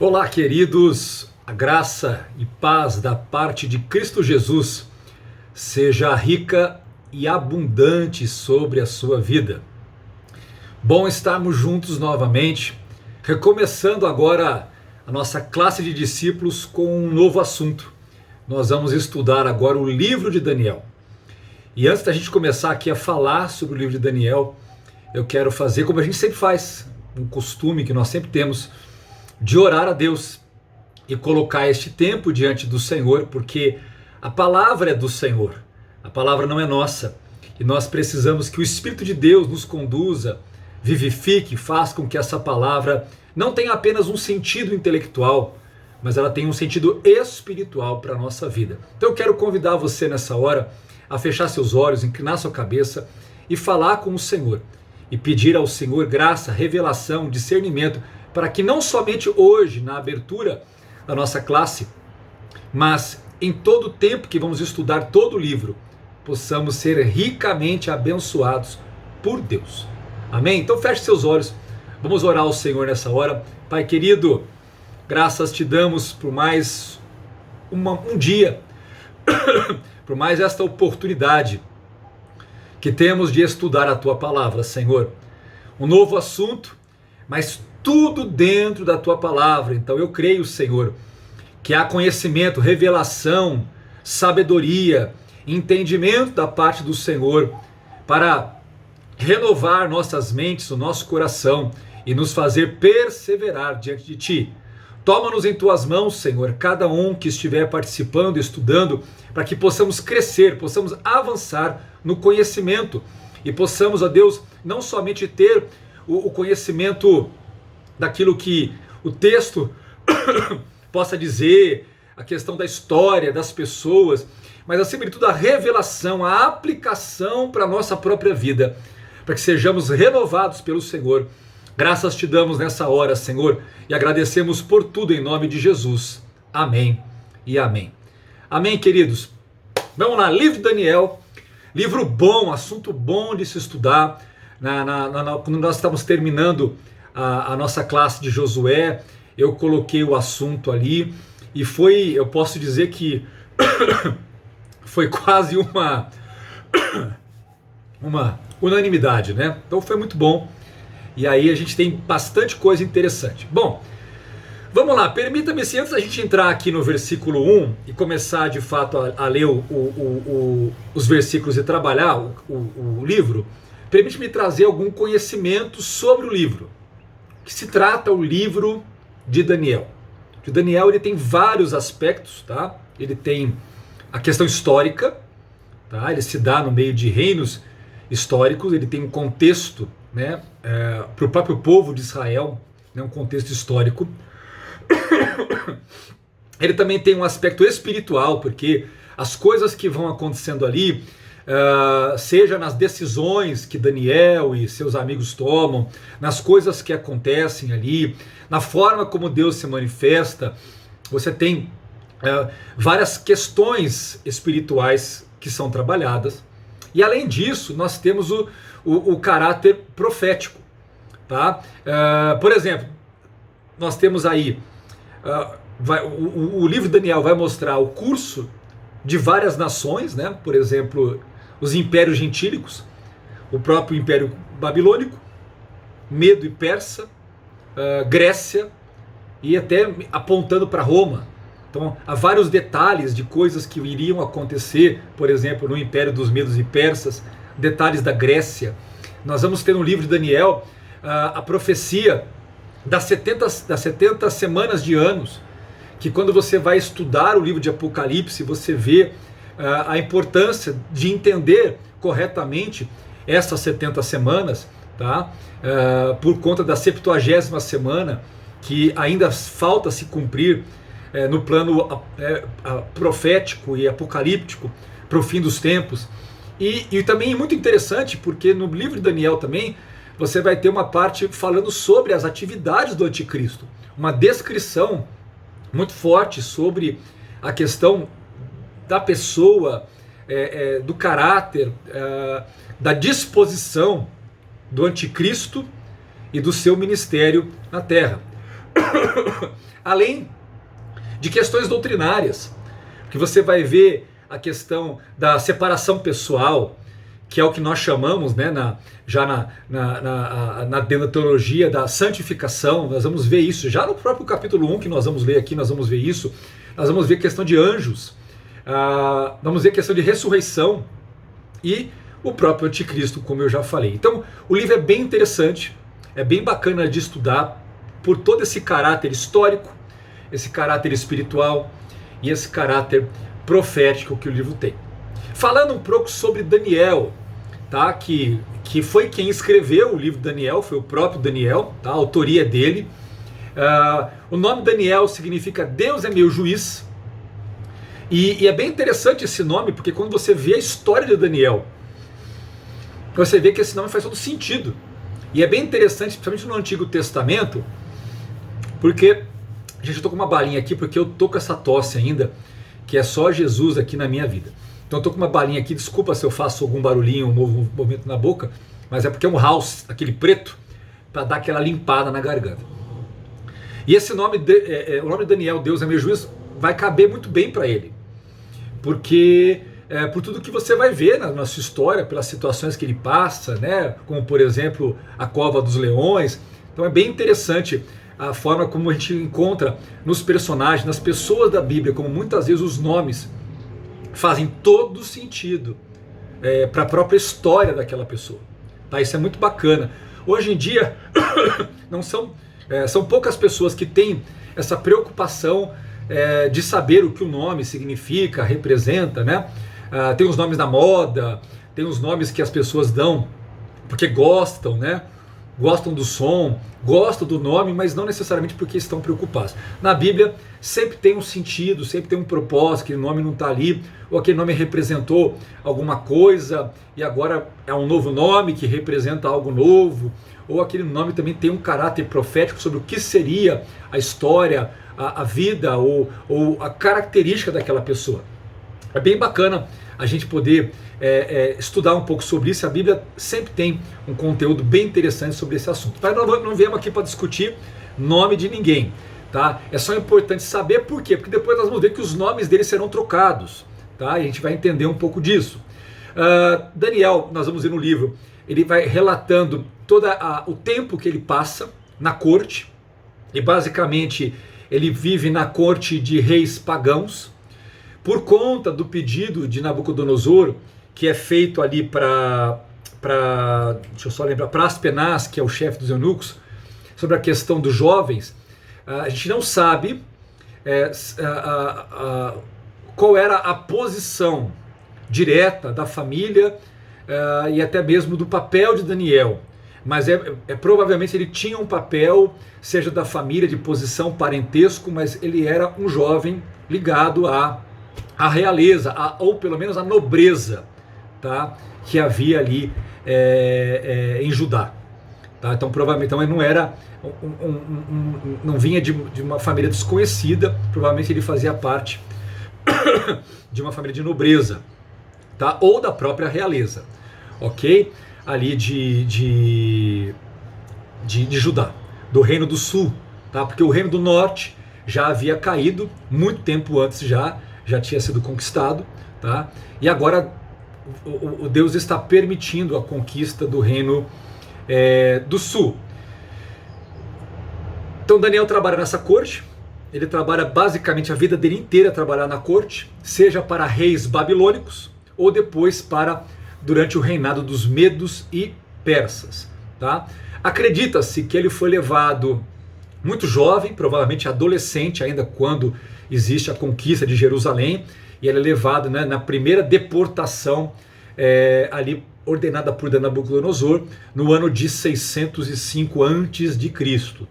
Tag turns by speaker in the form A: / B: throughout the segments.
A: Olá, queridos, a graça e paz da parte de Cristo Jesus seja rica e abundante sobre a sua vida. Bom estarmos juntos novamente, recomeçando agora a nossa classe de discípulos com um novo assunto. Nós vamos estudar agora o livro de Daniel. E antes da gente começar aqui a falar sobre o livro de Daniel, eu quero fazer como a gente sempre faz, um costume que nós sempre temos, de orar a Deus e colocar este tempo diante do Senhor, porque a palavra é do Senhor, a palavra não é nossa, e nós precisamos que o Espírito de Deus nos conduza, vivifique, faça com que essa palavra não tenha apenas um sentido intelectual, mas ela tenha um sentido espiritual para a nossa vida. Então eu quero convidar você nessa hora a fechar seus olhos, inclinar sua cabeça e falar com o Senhor, e pedir ao Senhor graça, revelação, discernimento, para que não somente hoje, na abertura da nossa classe, mas em todo o tempo que vamos estudar todo o livro, possamos ser ricamente abençoados por Deus. Amém? Então feche seus olhos, vamos orar ao Senhor nessa hora. Pai querido, graças te damos por mais um dia, por mais esta oportunidade que temos de estudar a tua palavra, Senhor. Um novo assunto, mas tudo dentro da tua palavra. Então eu creio, Senhor, que há conhecimento, revelação, sabedoria, entendimento da parte do Senhor para renovar nossas mentes, o nosso coração e nos fazer perseverar diante de ti. Toma-nos em tuas mãos, Senhor, cada um que estiver participando, estudando, para que possamos crescer, possamos avançar no conhecimento e possamos, ó Deus, não somente ter o conhecimento daquilo que o texto possa dizer, a questão da história, das pessoas, mas acima de tudo a revelação, a aplicação para a nossa própria vida, para que sejamos renovados pelo Senhor. Graças te damos nessa hora, Senhor, e agradecemos por tudo em nome de Jesus. Amém e amém. Amém, queridos. Vamos lá, livro de Daniel, livro bom, assunto bom de se estudar. Quando nós estamos terminando a nossa classe de Josué, eu coloquei o assunto ali e eu posso dizer que foi quase uma unanimidade, né? Então foi muito bom. E aí a gente tem bastante coisa interessante. Bom, vamos lá, permita-me, se antes da gente entrar aqui no versículo 1 e começar de fato a ler os versículos e trabalhar o livro, permite-me trazer algum conhecimento sobre o livro. Que se trata o livro de Daniel. O Daniel ele tem vários aspectos, tá? Ele tem a questão histórica, tá? Ele se dá no meio de reinos históricos, ele tem um contexto, né, para o próprio povo de Israel, né, um contexto histórico. Ele também tem um aspecto espiritual, porque as coisas que vão acontecendo ali, seja nas decisões que Daniel e seus amigos tomam, nas coisas que acontecem ali, na forma como Deus se manifesta, você tem várias questões espirituais que são trabalhadas. E além disso, nós temos o caráter profético. Tá? Por exemplo, nós temos aí, o livro de Daniel vai mostrar o curso de várias nações, né? Por exemplo, os impérios gentílicos, o próprio Império Babilônico, Medo e Persa, Grécia e até apontando para Roma. Então há vários detalhes de coisas que iriam acontecer, por exemplo, no Império dos Medos e Persas, detalhes da Grécia. Nós vamos ter no livro de Daniel a profecia das 70 semanas de anos, que quando você vai estudar o livro de Apocalipse, você vê a importância de entender corretamente essas 70 semanas, tá? Por conta da 70ª semana, que ainda falta se cumprir no plano profético e apocalíptico para o fim dos tempos. E também é muito interessante, porque no livro de Daniel também você vai ter uma parte falando sobre as atividades do anticristo, uma descrição muito forte sobre a questão da pessoa, do caráter, da disposição do anticristo e do seu ministério na terra. Além de questões doutrinárias, que você vai ver a questão da separação pessoal, que é o que nós chamamos, né, dentro da teologia da santificação. Nós vamos ver isso já no próprio capítulo 1 que nós vamos ler aqui. Nós vamos ver isso. Nós vamos ver a questão de anjos, vamos ver a questão de ressurreição e o próprio anticristo, como eu já falei. Então o livro é bem interessante, é bem bacana de estudar por todo esse caráter histórico, esse caráter espiritual e esse caráter profético que o livro tem. Falando um pouco sobre Daniel, tá? que foi quem escreveu o livro de Daniel, foi o próprio Daniel, tá? A autoria dele. O nome Daniel significa Deus é meu juiz, e é bem interessante esse nome, porque quando você vê a história de Daniel, você vê que esse nome faz todo sentido, e é bem interessante, principalmente no Antigo Testamento, porque, gente, eu estou com uma balinha aqui, porque eu tô com essa tosse ainda, que é só Jesus aqui na minha vida. Então eu tô com uma balinha aqui, desculpa se eu faço algum barulhinho, um movimento na boca, mas é porque é um house, aquele preto, para dar aquela limpada na garganta. E esse nome, o nome de Daniel, Deus é meu juiz, vai caber muito bem para ele, porque por tudo que você vai ver na sua história, pelas situações que ele passa, né, como por exemplo a cova dos leões. Então é bem interessante a forma como a gente encontra nos personagens, nas pessoas da Bíblia, como muitas vezes os nomes fazem todo sentido para a própria história daquela pessoa. Tá? Isso é muito bacana. Hoje em dia, são poucas pessoas que têm essa preocupação de saber o que o nome significa, representa, né? Tem os nomes da moda, tem os nomes que as pessoas dão porque gostam, né? Gostam do som, gostam do nome, mas não necessariamente porque estão preocupados. Na Bíblia sempre tem um sentido, sempre tem um propósito, aquele nome não está ali, ou aquele nome representou alguma coisa e agora é um novo nome que representa algo novo, ou aquele nome também tem um caráter profético sobre o que seria a história, a vida ou a característica daquela pessoa. É bem bacana a gente poder estudar um pouco sobre isso. A Bíblia sempre tem um conteúdo bem interessante sobre esse assunto. Mas não viemos aqui para discutir nome de ninguém, tá? É só importante saber por quê, porque depois nós vamos ver que os nomes deles serão trocados, tá? E a gente vai entender um pouco disso. Daniel, nós vamos ver no livro, ele vai relatando todo o tempo que ele passa na corte, e basicamente ele vive na corte de reis pagãos, por conta do pedido de Nabucodonosor, que é feito ali para Aspenaz, que é o chefe dos eunucos, sobre a questão dos jovens. A gente não sabe qual era a posição direta da família e até mesmo do papel de Daniel, mas provavelmente ele tinha um papel, seja da família, de posição, parentesco, mas ele era um jovem ligado à realeza, ou pelo menos à nobreza, tá, que havia ali em Judá. Tá? Então provavelmente ele não era não vinha de uma família desconhecida, provavelmente ele fazia parte de uma família de nobreza, tá? Ou da própria realeza, ok? Ali de Judá, do Reino do Sul, tá? Porque o Reino do Norte já havia caído muito tempo antes, já tinha sido conquistado, tá? E agora o Deus está permitindo a conquista do Reino do Sul. Então Daniel trabalha nessa corte, ele trabalha basicamente a vida dele inteira trabalhar na corte, seja para reis babilônicos ou depois durante o reinado dos medos e persas, tá? Acredita-se que ele foi levado muito jovem, provavelmente adolescente ainda quando existe a conquista de Jerusalém, e ele é levado, né, na primeira deportação ali ordenada por Nabucodonosor no ano de 605 a.C.,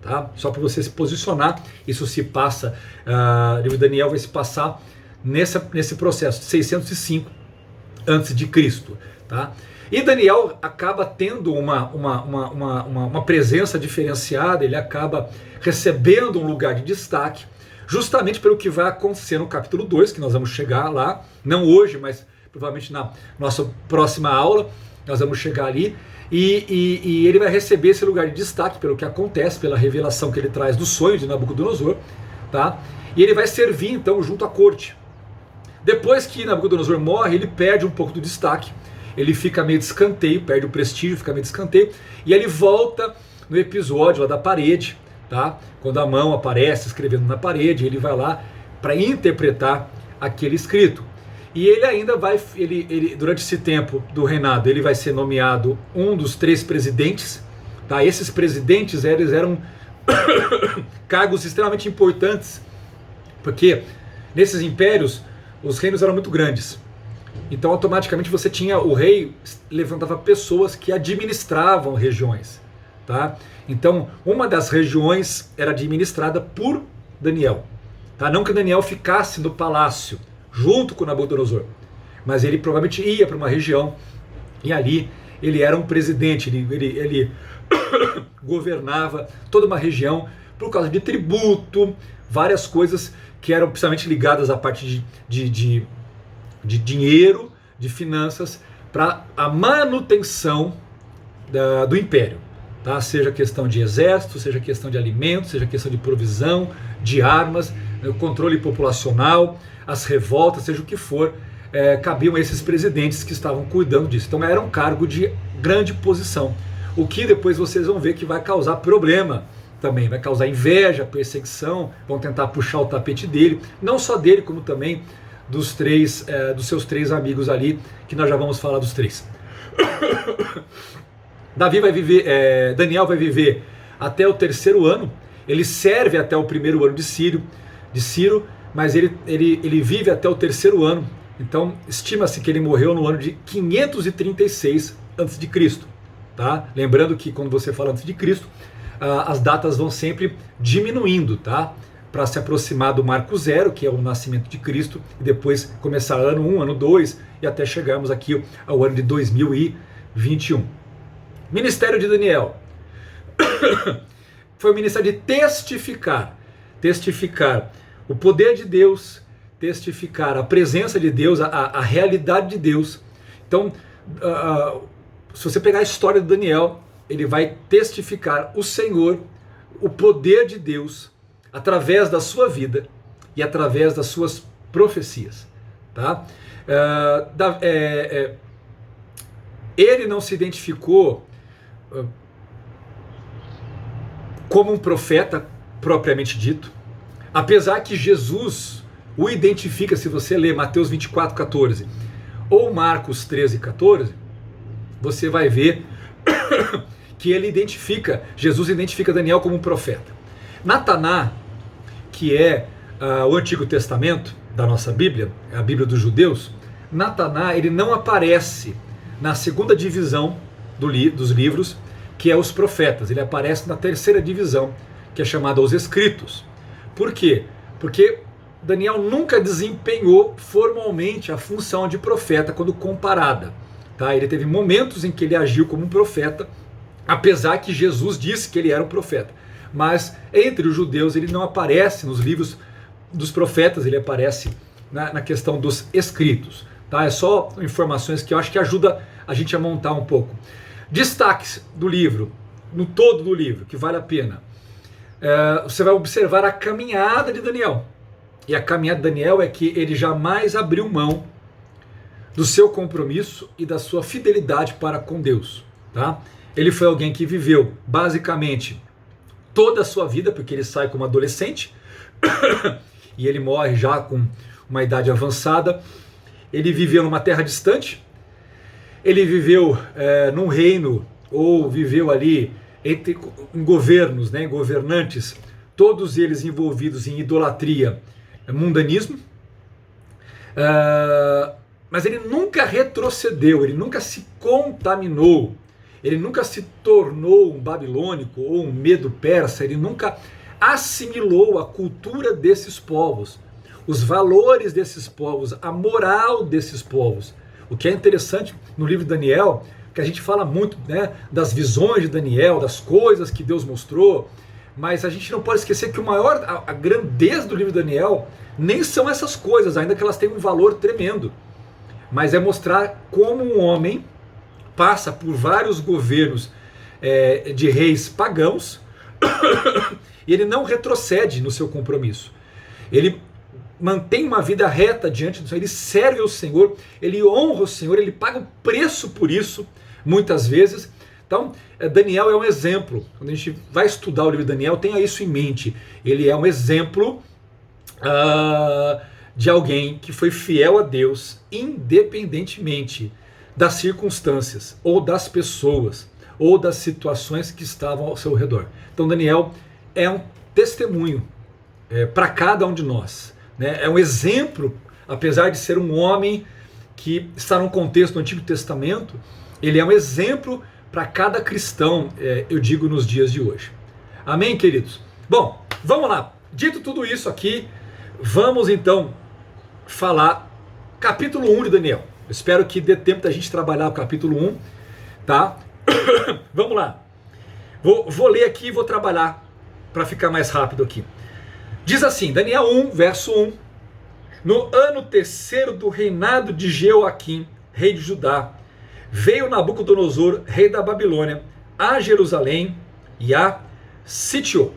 A: tá? Só para você se posicionar, isso se passa, o livro de Daniel vai se passar nesse processo, 605 a.C., tá? E Daniel acaba tendo uma presença diferenciada, ele acaba recebendo um lugar de destaque, justamente pelo que vai acontecer no capítulo 2, que nós vamos chegar lá, não hoje, mas provavelmente na nossa próxima aula, nós vamos chegar ali, e ele vai receber esse lugar de destaque pelo que acontece, pela revelação que ele traz do sonho de Nabucodonosor, tá? E ele vai servir então junto à corte. Depois que Nabucodonosor morre, ele perde um pouco do destaque, ele fica meio de escanteio, perde o prestígio, fica meio de escanteio, e ele volta no episódio lá da parede, tá? Quando a mão aparece escrevendo na parede, ele vai lá para interpretar aquele escrito. E ele ainda vai, durante esse tempo do reinado, ele vai ser nomeado um dos 3 presidentes, tá? Esses presidentes, eles eram cargos extremamente importantes, porque nesses impérios os reinos eram muito grandes. Então automaticamente você tinha, o rei levantava pessoas que administravam regiões, tá? Então uma das regiões era administrada por Daniel, tá? Não que Daniel ficasse no palácio junto com Nabucodonosor, mas ele provavelmente ia para uma região e ali ele era um presidente, ele governava toda uma região por causa de tributo, várias coisas que eram principalmente ligadas à parte de dinheiro, de finanças, para a manutenção do império, tá? Seja questão de exército, seja questão de alimentos, seja questão de provisão, de armas, o controle populacional, as revoltas, seja o que for, cabiam a esses presidentes que estavam cuidando disso. Então era um cargo de grande posição, o que depois vocês vão ver que vai causar problema também, vai causar inveja, perseguição, vão tentar puxar o tapete dele, não só dele, como também dos seus 3 amigos ali, que nós já vamos falar dos 3. Daniel vai viver até o 3º ano, ele serve até o 1º ano de Ciro, mas ele vive até o 3º ano, então estima-se que ele morreu no ano de 536 a.C., tá? Lembrando que quando você fala antes de Cristo, as datas vão sempre diminuindo, tá? Para se aproximar do marco 0, que é o nascimento de Cristo, e depois começar ano 1, ano 2, e até chegarmos aqui ao ano de 2021. Ministério de Daniel foi o ministério de testificar o poder de Deus, testificar a presença de Deus, a realidade de Deus. Então, se você pegar a história de Daniel, ele vai testificar o Senhor, o poder de Deus, através da sua vida e através das suas profecias, tá? Ele não se identificou como um profeta propriamente dito, apesar que Jesus o identifica, se você ler Mateus 24:14 ou Marcos 13:14, você vai ver que Jesus identifica Daniel como um profeta. Nataná, que é o Antigo Testamento da nossa Bíblia, a Bíblia dos judeus, Nataná, ele não aparece na 2ª divisão dos livros, que é os profetas. Ele aparece na 3ª divisão, que é chamada os escritos. Por quê? Porque Daniel nunca desempenhou formalmente a função de profeta quando comparada, tá? Ele teve momentos em que ele agiu como um profeta, apesar que Jesus disse que ele era um profeta. Mas entre os judeus ele não aparece nos livros dos profetas, ele aparece na questão dos escritos, tá? É só informações que eu acho que ajuda a gente a montar um pouco. Destaques do livro, no todo do livro, que vale a pena. Você vai observar a caminhada de Daniel. E a caminhada de Daniel é que ele jamais abriu mão do seu compromisso e da sua fidelidade para com Deus, tá? Ele foi alguém que viveu basicamente toda a sua vida, porque ele sai como adolescente e ele morre já com uma idade avançada. Ele viveu numa terra distante, ele viveu num reino, ou viveu ali em governos, né, em governantes, todos eles envolvidos em idolatria, mundanismo, mas ele nunca retrocedeu, ele nunca se contaminou, ele nunca se tornou um babilônico ou um medo-persa, ele nunca assimilou a cultura desses povos, os valores desses povos, a moral desses povos. O que é interessante no livro de Daniel, que a gente fala muito, né, das visões de Daniel, das coisas que Deus mostrou, mas a gente não pode esquecer que a grandeza do livro de Daniel nem são essas coisas, ainda que elas tenham um valor tremendo, mas é mostrar como um homem passa por vários governos de reis pagãos e ele não retrocede no seu compromisso. Ele mantém uma vida reta diante do Senhor, ele serve ao Senhor, ele honra o Senhor, ele paga um preço por isso, muitas vezes. Então, Daniel é um exemplo. Quando a gente vai estudar o livro de Daniel, tenha isso em mente. Ele é um exemplo de alguém que foi fiel a Deus, independentemente das circunstâncias, ou das pessoas, ou das situações que estavam ao seu redor. Então, Daniel é um testemunho para cada um de nós. Né? É um exemplo, apesar de ser um homem que está num contexto do Antigo Testamento, ele é um exemplo para cada cristão, eu digo, nos dias de hoje. Amém, queridos? Bom, vamos lá. Dito tudo isso aqui, vamos então falar capítulo 1 de Daniel. Eu espero que dê tempo da gente trabalhar o capítulo 1, tá? Vamos lá. Vou ler aqui e vou trabalhar para ficar mais rápido aqui. Diz assim, Daniel 1, verso 1. No ano terceiro do reinado de Jeoaquim, rei de Judá, veio Nabucodonosor, rei da Babilônia, a Jerusalém e a sitiou.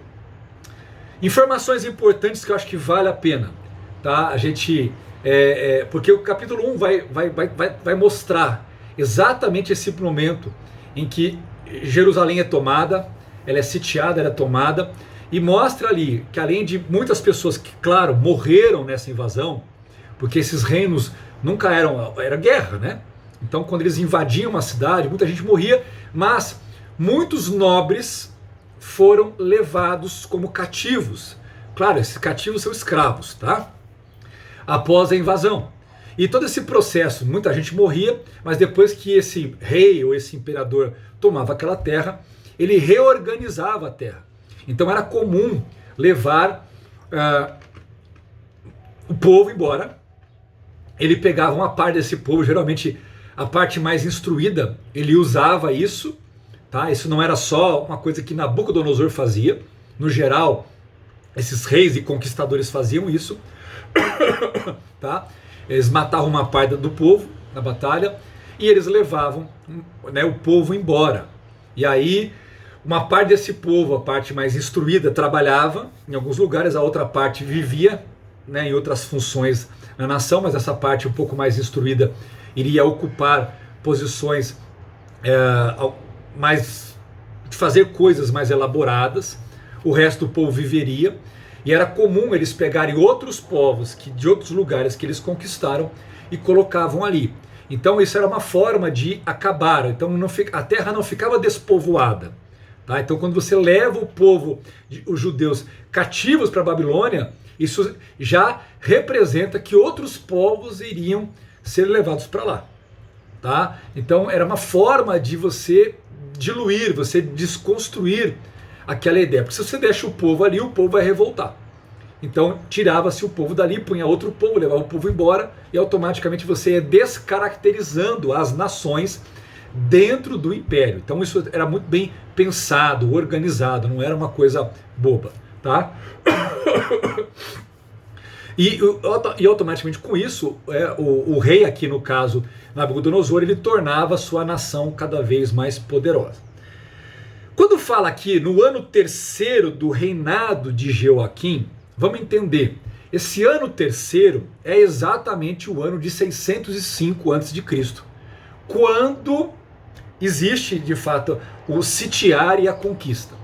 A: Informações importantes que eu acho que vale a pena, tá? A gente, porque o capítulo 1 vai mostrar exatamente esse momento em que Jerusalém é tomada, ela é sitiada, ela é tomada, e mostra ali que além de muitas pessoas que, claro, morreram nessa invasão, porque esses reinos nunca era guerra, né? Então, quando eles invadiam uma cidade, muita gente morria, mas muitos nobres foram levados como cativos. Claro, esses cativos são escravos, tá? Após a invasão. E todo esse processo, muita gente morria, mas depois que esse rei ou esse imperador tomava aquela terra, ele reorganizava a terra. Então era comum levar o povo embora. Ele pegava uma parte desse povo, geralmente a parte mais instruída, ele usava isso, tá? Isso não era só uma coisa que Nabucodonosor fazia. No geral, esses reis e conquistadores faziam isso, tá? Eles matavam uma parte do povo na batalha e eles levavam, né, o povo embora. E aí uma parte desse povo, a parte mais instruída, trabalhava em alguns lugares, a outra parte vivia, né, em outras funções na nação, mas essa parte um pouco mais instruída iria ocupar posições mais, de fazer coisas mais elaboradas. O resto do povo viveria, e era comum eles pegarem outros povos de outros lugares que eles conquistaram e colocavam ali. Então isso era uma forma de acabar. Então a terra não ficava despovoada. Tá? Então quando você leva o povo, os judeus cativos para a Babilônia, isso já representa que outros povos iriam ser levados para lá. Tá? Então era uma forma de você diluir, você desconstruir aquela ideia. Porque se você deixa o povo ali, o povo vai revoltar. Então tirava-se o povo dali, punha outro povo, levava o povo embora, e automaticamente você ia descaracterizando as nações dentro do império. Então isso era muito bem pensado, organizado, não era uma coisa boba, tá? E automaticamente com isso, o rei aqui no caso, Nabucodonosor, ele tornava a sua nação cada vez mais poderosa. Quando fala aqui no ano terceiro do reinado de Jeoaquim, vamos entender, esse ano terceiro é exatamente o ano de 605 a.C., quando existe de fato o sitiar e a conquista.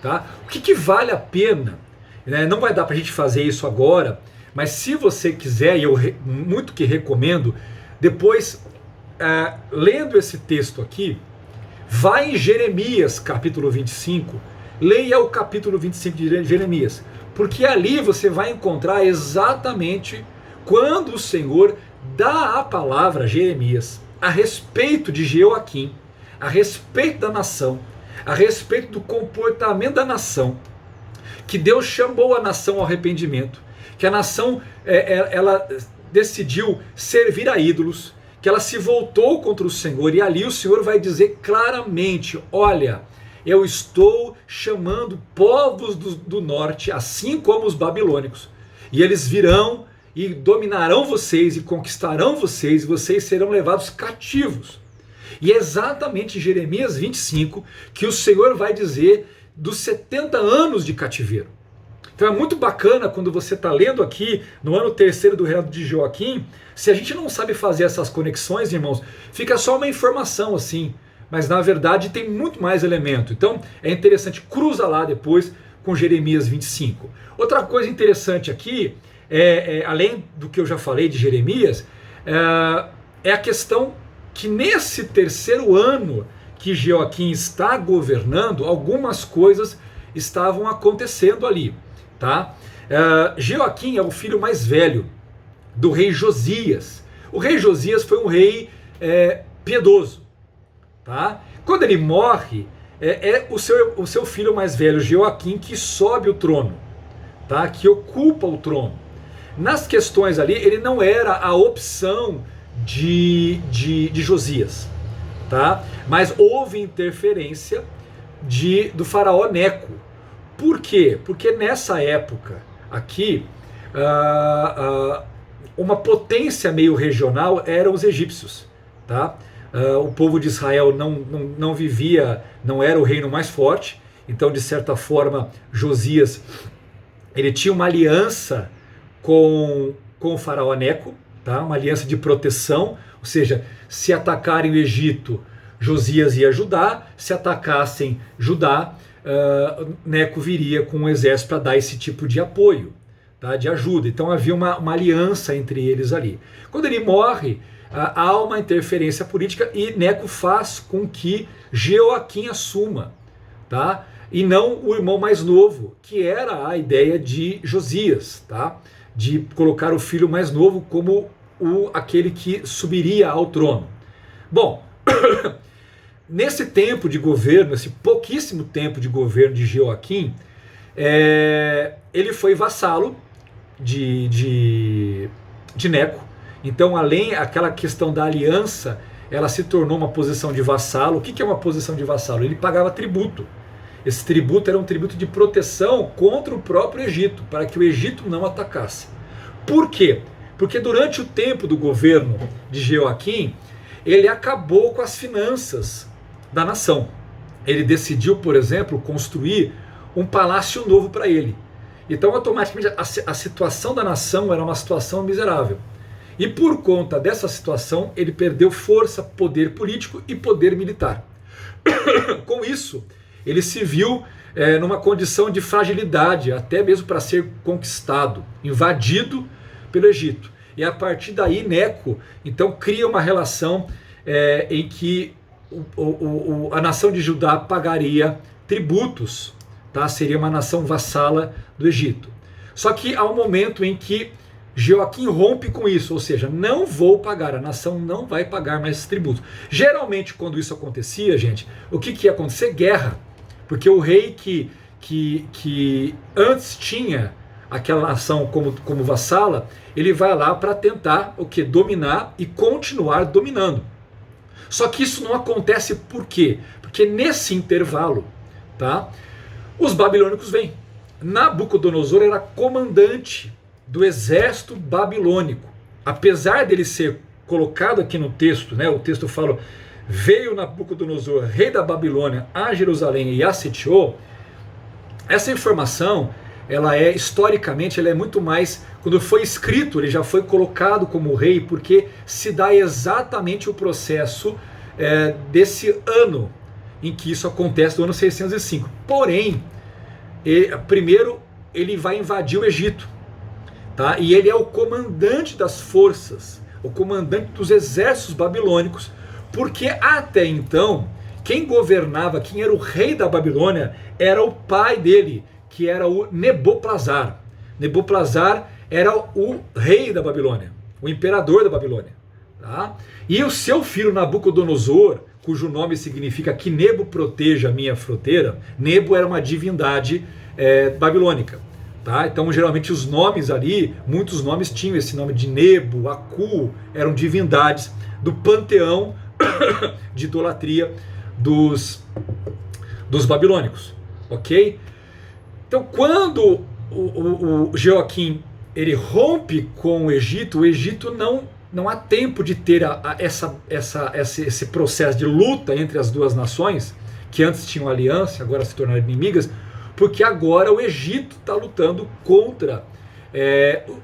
A: Tá? O que vale a pena, né? Não vai dar para a gente fazer isso agora, mas se você quiser, e eu muito que recomendo, depois, lendo esse texto aqui, vai em Jeremias capítulo 25, leia o capítulo 25 de Jeremias, porque ali você vai encontrar exatamente quando o Senhor dá a palavra a Jeremias a respeito de Jeoaquim, a respeito da nação, a respeito do comportamento da nação, que Deus chamou a nação ao arrependimento, que a nação ela decidiu servir a ídolos, que ela se voltou contra o Senhor, e ali o Senhor vai dizer claramente: olha, eu estou chamando povos do norte, assim como os babilônicos, e eles virão e dominarão vocês e conquistarão vocês, e vocês serão levados cativos. E é exatamente em Jeremias 25 que o Senhor vai dizer dos 70 anos de cativeiro. Então é muito bacana quando você está lendo aqui no ano terceiro do reinado de Joaquim. Se a gente não sabe fazer essas conexões, irmãos, fica só uma informação assim, mas na verdade tem muito mais elemento. Então é interessante, cruza lá depois com Jeremias 25. Outra coisa interessante aqui, além do que eu já falei de Jeremias, é a questão que nesse terceiro ano que Joaquim está governando, algumas coisas estavam acontecendo ali. Tá? Joaquim é o filho mais velho do rei Josias. O rei Josias foi um rei piedoso. Tá? Quando ele morre, o seu filho mais velho, Joaquim, que sobe o trono, tá? Que ocupa o trono. Nas questões ali, ele não era a opção de Josias, tá? Mas houve interferência do faraó Neco. Por quê? Porque nessa época aqui, uma potência meio regional eram os egípcios, tá? O povo de Israel não vivia, não era o reino mais forte, então de certa forma Josias ele tinha uma aliança com o faraó Neco, tá? Uma aliança de proteção, ou seja, se atacarem o Egito, Josias ia ajudar, se atacassem Judá, Neco viria com um exército para dar esse tipo de apoio, tá? De ajuda. Então havia uma aliança entre eles ali. Quando ele morre, há uma interferência política e Neco faz com que Joaquim assuma, tá? E não o irmão mais novo, que era a ideia de Josias, tá? De colocar o filho mais novo como aquele que subiria ao trono. Bom, nesse tempo de governo, esse pouquíssimo tempo de governo de Joaquim, ele foi vassalo de Neco. Então, além aquela questão da aliança, ela se tornou uma posição de vassalo. O que é uma posição de vassalo? Ele pagava tributo. Esse tributo era um tributo de proteção contra o próprio Egito, para que o Egito não atacasse. Por quê? Porque durante o tempo do governo de Joaquim, ele acabou com as finanças da nação. Ele decidiu, por exemplo, construir um palácio novo para ele. Então, automaticamente, a situação da nação era uma situação miserável. E por conta dessa situação, ele perdeu força, poder político e poder militar. Com isso, ele se viu numa condição de fragilidade, até mesmo para ser conquistado, invadido pelo Egito. E a partir daí, Neco, então, cria uma relação em que a nação de Judá pagaria tributos, tá? Seria uma nação vassala do Egito. Só que há um momento em que Joaquim rompe com isso, ou seja, não vou pagar, a nação não vai pagar mais esses tributos. Geralmente, quando isso acontecia, gente, o que ia acontecer? Guerra. Porque o rei que antes tinha aquela nação como vassala, ele vai lá para tentar dominar e continuar dominando. Só que isso não acontece por quê? Porque nesse intervalo, tá, os babilônicos vêm. Nabucodonosor era comandante do exército babilônico. Apesar dele ser colocado aqui no texto, né, o texto fala, veio Nabucodonosor, rei da Babilônia, a Jerusalém e a sitiou. Essa informação, historicamente, ela é muito mais, quando foi escrito, ele já foi colocado como rei, porque se dá exatamente o processo desse ano em que isso acontece, do ano 605. Porém, primeiro ele vai invadir o Egito, tá? E ele é o comandante das forças, o comandante dos exércitos babilônicos, porque até então, quem governava, quem era o rei da Babilônia, era o pai dele, que era o Neboplazar. Neboplazar era o rei da Babilônia, o imperador da Babilônia. Tá? E o seu filho Nabucodonosor, cujo nome significa que Nebo proteja a minha fronteira, Nebo era uma divindade babilônica. Tá? Então, geralmente, os nomes ali, muitos nomes tinham esse nome de Nebo, Aku, eram divindades do panteão de idolatria dos babilônicos. Ok? Então, quando o Joaquim ele rompe com o Egito não há tempo de ter esse processo de luta entre as duas nações, que antes tinham aliança, agora se tornaram inimigas, porque agora o Egito está lutando contra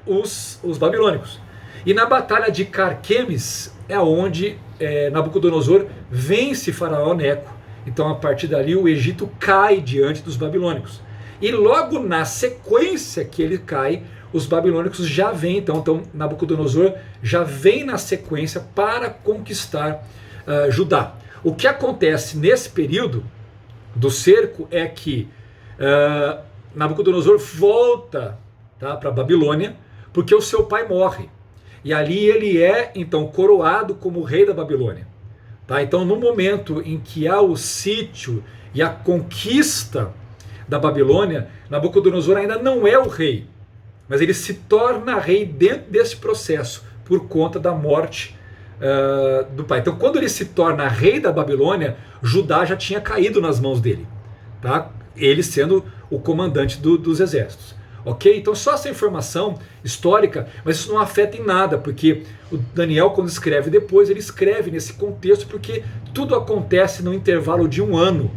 A: os babilônicos. E na batalha de Carquemes é onde Nabucodonosor vence Faraó Neco. Então a partir dali o Egito cai diante dos babilônicos. E logo na sequência que ele cai, os babilônicos já vêm, então Nabucodonosor já vem na sequência para conquistar Judá. O que acontece nesse período do cerco é que Nabucodonosor volta, tá, para a Babilônia, porque o seu pai morre. E ali ele é então coroado como rei da Babilônia. Tá? Então no momento em que há o sítio e a conquista da Babilônia, Nabucodonosor ainda não é o rei, mas ele se torna rei dentro desse processo, por conta da morte do pai. Então quando ele se torna rei da Babilônia, Judá já tinha caído nas mãos dele, tá? Ele sendo o comandante dos exércitos. Ok? Então só essa informação histórica, mas isso não afeta em nada, porque o Daniel, quando escreve depois, ele escreve nesse contexto, porque tudo acontece no intervalo de 1 ano,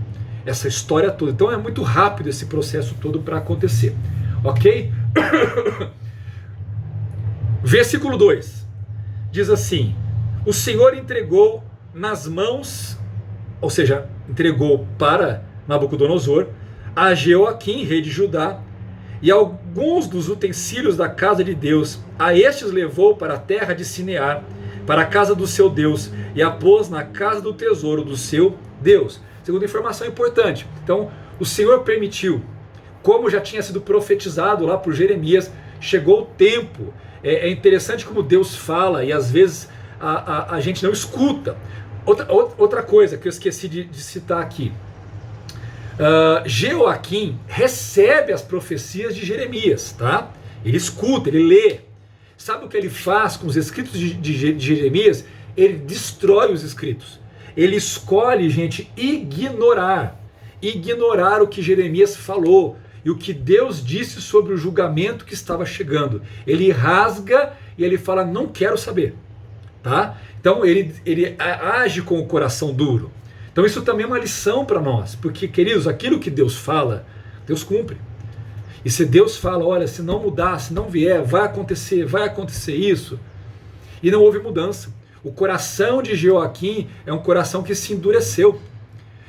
A: essa história toda. Então é muito rápido esse processo todo para acontecer. Ok? Versículo 2 diz assim: o Senhor entregou nas mãos, ou seja, entregou para Nabucodonosor, a Jeoaquim, rei de Judá, e alguns dos utensílios da casa de Deus. A estes levou para a terra de Sinear, para a casa do seu Deus, e a pôs na casa do tesouro do seu Deus. Segunda informação importante. Então, o Senhor permitiu, como já tinha sido profetizado lá por Jeremias, chegou o tempo. É interessante como Deus fala, e às vezes a gente não escuta. Outra coisa que eu esqueci de citar aqui. Jeoaquim recebe as profecias de Jeremias, tá? Ele escuta, ele lê. Sabe o que ele faz com os escritos de Jeremias? Ele destrói os escritos. Ele escolhe, gente, ignorar o que Jeremias falou e o que Deus disse sobre o julgamento que estava chegando. Ele rasga e ele fala: não quero saber, tá? Então ele age com o coração duro. Então isso também é uma lição para nós, porque, queridos, aquilo que Deus fala, Deus cumpre. E se Deus fala: olha, se não mudar, se não vier, vai acontecer isso, e não houve mudança. O coração de Jeoaquim é um coração que se endureceu.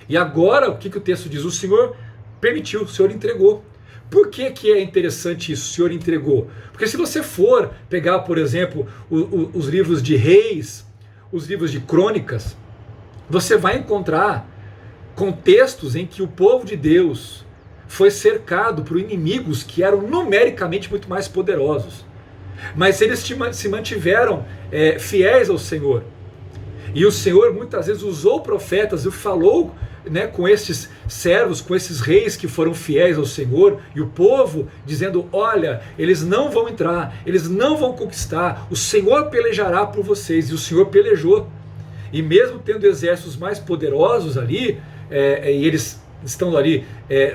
A: E agora, o que o texto diz? O Senhor permitiu, o Senhor entregou. Por que é interessante isso, o Senhor entregou? Porque se você for pegar, por exemplo, os livros de Reis, os livros de Crônicas, você vai encontrar contextos em que o povo de Deus foi cercado por inimigos que eram numericamente muito mais poderosos. Mas eles se mantiveram fiéis ao Senhor. E o Senhor muitas vezes usou profetas e falou, né, com esses servos, com esses reis que foram fiéis ao Senhor, e o povo dizendo: olha, eles não vão entrar, eles não vão conquistar, o Senhor pelejará por vocês. E o Senhor pelejou. E mesmo tendo exércitos mais poderosos ali, e eles estando ali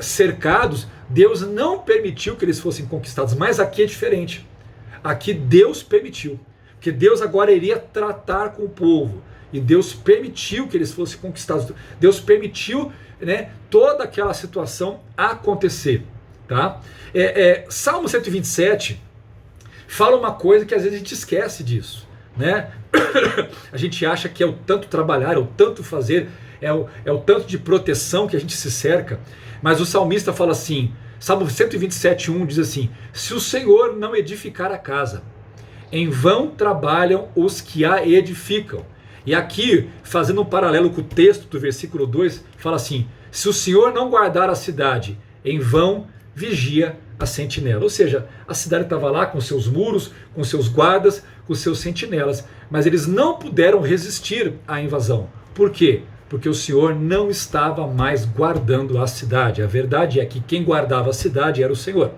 A: cercados, Deus não permitiu que eles fossem conquistados. Mas aqui é diferente. Aqui Deus permitiu, porque Deus agora iria tratar com o povo, e Deus permitiu que eles fossem conquistados. Deus permitiu, né, toda aquela situação acontecer, tá? Salmo 127 fala uma coisa que às vezes a gente esquece disso, né? A gente acha que é o tanto trabalhar, é o tanto fazer, é o tanto de proteção que a gente se cerca, mas o salmista fala assim, Salmo 127:1 diz assim: se o Senhor não edificar a casa, em vão trabalham os que a edificam. E aqui, fazendo um paralelo com o texto do versículo 2, fala assim: se o Senhor não guardar a cidade, em vão vigia a sentinela. Ou seja, a cidade estava lá com seus muros, com seus guardas, com seus sentinelas, mas eles não puderam resistir à invasão. Por quê? Porque o Senhor não estava mais guardando a cidade. A verdade é que quem guardava a cidade era o Senhor.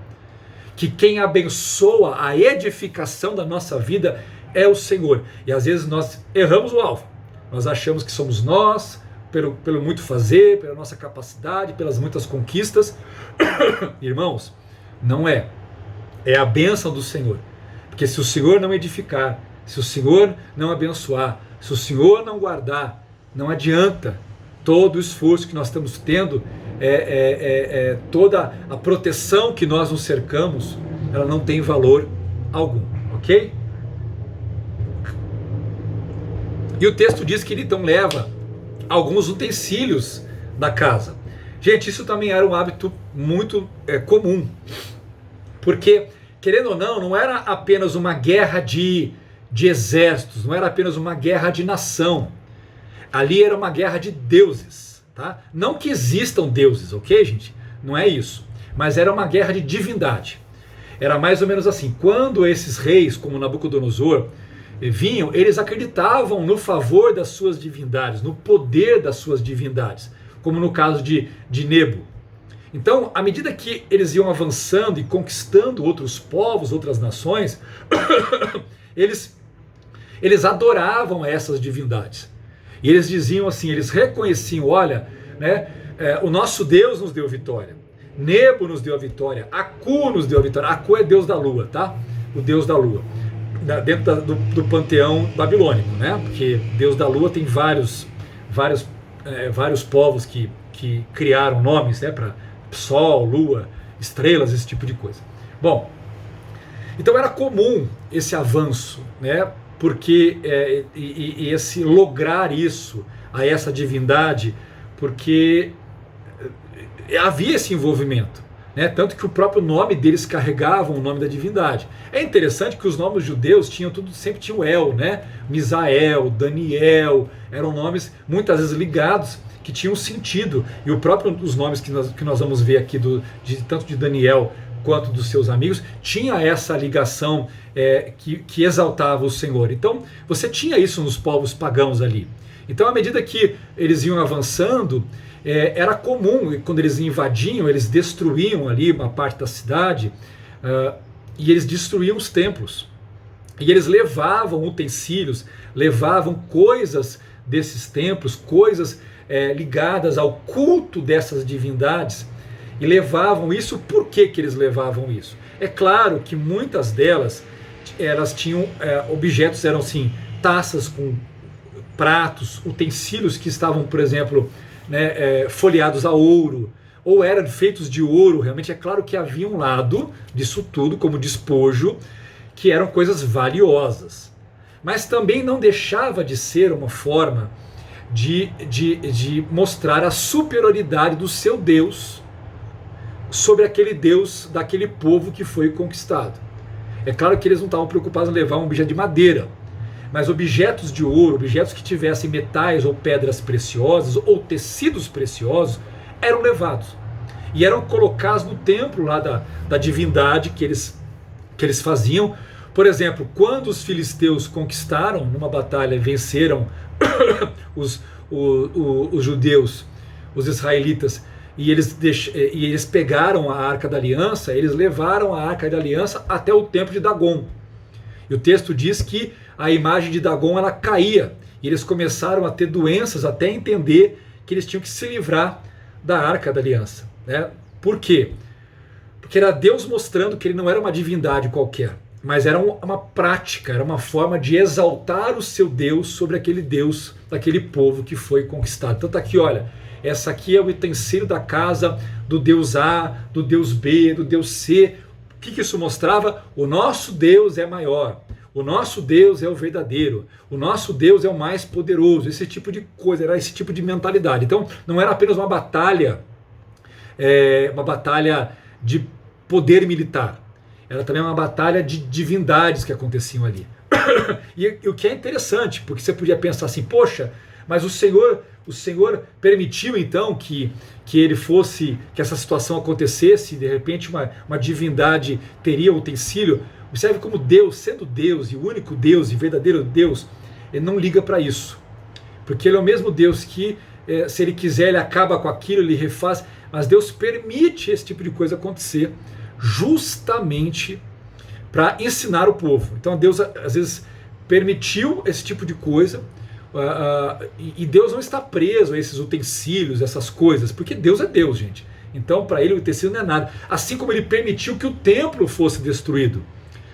A: Que quem abençoa a edificação da nossa vida é o Senhor. E às vezes nós erramos o alvo. Nós achamos que somos nós, pelo muito fazer, pela nossa capacidade, pelas muitas conquistas. Irmãos, não é. É a bênção do Senhor. Porque se o Senhor não edificar, Se o Senhor não abençoar, se o Senhor não guardar, não adianta. Todo o esforço que nós estamos tendo, toda a proteção que nós nos cercamos, ela não tem valor algum, ok? E o texto diz que ele então leva alguns utensílios da casa. Gente, isso também era um hábito muito comum, porque, querendo ou não, não era apenas uma guerra de exércitos, não era apenas uma guerra de nação. Ali era uma guerra de deuses, tá? Não que existam deuses, ok, gente? Não é isso. Mas era uma guerra de divindade. Era mais ou menos assim, quando esses reis, como Nabucodonosor, vinham, eles acreditavam no favor das suas divindades, no poder das suas divindades, como no caso de Nebo. Então, à medida que eles iam avançando e conquistando outros povos, outras nações, eles adoravam essas divindades. E eles diziam assim, eles reconheciam, olha, né, o nosso Deus nos deu vitória, Nebo nos deu a vitória, Aku nos deu a vitória. Aku é Deus da Lua, tá? O Deus da Lua, dentro do panteão babilônico, né? Porque Deus da Lua tem vários povos que criaram nomes, né, para Sol, Lua, estrelas, esse tipo de coisa. Bom, então era comum esse avanço, né? Porque esse lograr isso a essa divindade, porque havia esse envolvimento, né? Tanto que o próprio nome deles carregavam o nome da divindade. É interessante que os nomes judeus sempre tinham El, né? Misael, Daniel, eram nomes muitas vezes ligados, que tinham sentido. E os nomes que nós vamos ver aqui, tanto de Daniel quanto dos seus amigos, tinha essa ligação que exaltava o Senhor. Então você tinha isso nos povos pagãos ali. Então, à medida que eles iam avançando, era comum, quando eles invadiam, eles destruíam ali uma parte da cidade, e eles destruíam os templos. E eles levavam utensílios, levavam coisas desses templos, coisas ligadas ao culto dessas divindades, e levavam isso. Por que eles levavam isso? É claro que muitas delas, elas tinham objetos, eram assim, taças com pratos, utensílios que estavam, por exemplo, né, folheados a ouro, ou eram feitos de ouro. Realmente é claro que havia um lado disso tudo, como despojo, que eram coisas valiosas. Mas também não deixava de ser uma forma de mostrar a superioridade do seu Deus sobre aquele Deus daquele povo que foi conquistado. É claro que eles não estavam preocupados em levar um objeto de madeira, mas objetos de ouro, objetos que tivessem metais ou pedras preciosas ou tecidos preciosos, eram levados e eram colocados no templo lá da divindade que eles faziam. Por exemplo, quando os filisteus conquistaram numa batalha e venceram os judeus, os israelitas, e eles pegaram a Arca da Aliança, eles levaram a Arca da Aliança até o templo de Dagon. E o texto diz que a imagem de Dagon ela caía, e eles começaram a ter doenças até entender que eles tinham que se livrar da Arca da Aliança, né? Por quê? Porque era Deus mostrando que ele não era uma divindade qualquer, mas era uma prática, era uma forma de exaltar o seu Deus sobre aquele Deus daquele povo que foi conquistado. Então tá aqui, olha, essa aqui é o utensílio da casa do Deus A, do Deus B, do Deus C. O que isso mostrava? O nosso Deus é maior, o nosso Deus é o verdadeiro, o nosso Deus é o mais poderoso. Esse tipo de coisa, era esse tipo de mentalidade. Então não era apenas uma batalha de poder militar, era também uma batalha de divindades que aconteciam ali. E o que é interessante, porque você podia pensar assim, poxa, mas o Senhor permitiu então que essa situação acontecesse, e de repente uma divindade teria utensílio. Observe como Deus, sendo Deus e o único Deus e verdadeiro Deus, ele não liga para isso, porque ele é o mesmo Deus que, se ele quiser, ele acaba com aquilo, ele refaz, mas Deus permite esse tipo de coisa acontecer justamente para ensinar o povo. Então Deus às vezes permitiu esse tipo de coisa, e Deus não está preso a esses utensílios, essas coisas, porque Deus é Deus, gente. Então para ele o utensílio não é nada. Assim como ele permitiu que o templo fosse destruído,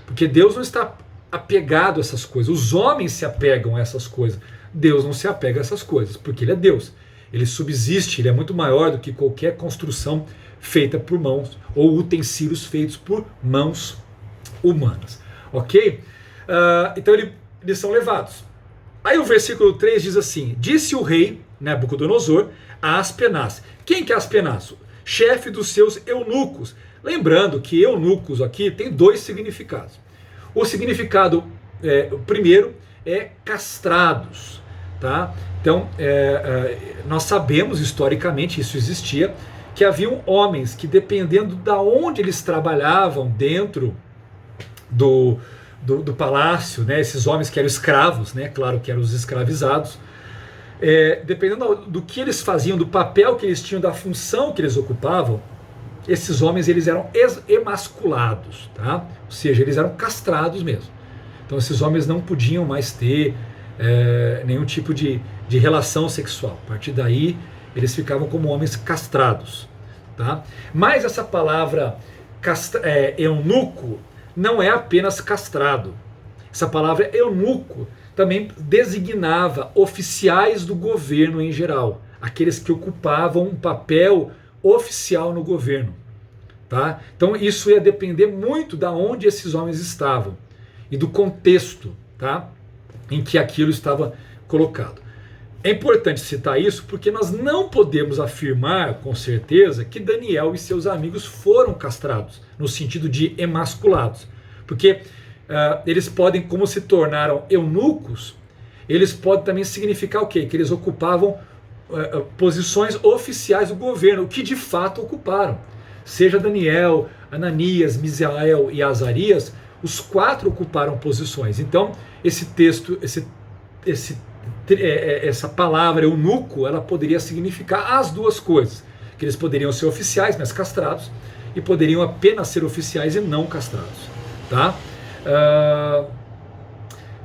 A: porque Deus não está apegado a essas coisas. Os homens se apegam a essas coisas. Deus não se apega a essas coisas, porque Ele é Deus. Ele subsiste, Ele é muito maior do que qualquer construção feita por mãos ou utensílios feitos por mãos humanas. Ok? Então eles são levados. Aí o versículo 3 diz assim: disse o rei Nabucodonosor a Aspenaz. Quem que é Aspenaz? Chefe dos seus eunucos. Lembrando que eunucos aqui tem dois significados. O significado primeiro é castrados. Tá? Então, nós sabemos historicamente, isso existia, que haviam homens que, dependendo de onde eles trabalhavam dentro do palácio, né, esses homens que eram escravos, né, claro que eram os escravizados, dependendo do que eles faziam, do papel que eles tinham, da função que eles ocupavam, esses homens eles eram emasculados, tá? Ou seja, eles eram castrados mesmo. Então esses homens não podiam mais ter nenhum tipo de relação sexual. A partir daí eles ficavam como homens castrados, tá? Mas essa palavra eunuco não é apenas castrado. Essa palavra eunuco também designava oficiais do governo em geral, aqueles que ocupavam um papel oficial no governo, tá? Então isso ia depender muito de onde esses homens estavam e do contexto, tá, em que aquilo estava colocado. É importante citar isso porque nós não podemos afirmar com certeza que Daniel e seus amigos foram castrados, no sentido de emasculados, porque eles podem, como se tornaram eunucos, eles podem também significar o quê? Que eles ocupavam posições oficiais do governo, o que de fato ocuparam. Seja Daniel, Ananias, Misael e Azarias, os quatro ocuparam posições. Então, esse texto, essa palavra eunuco, ela poderia significar as duas coisas. Que eles poderiam ser oficiais, mas castrados, e poderiam apenas ser oficiais e não castrados. Tá?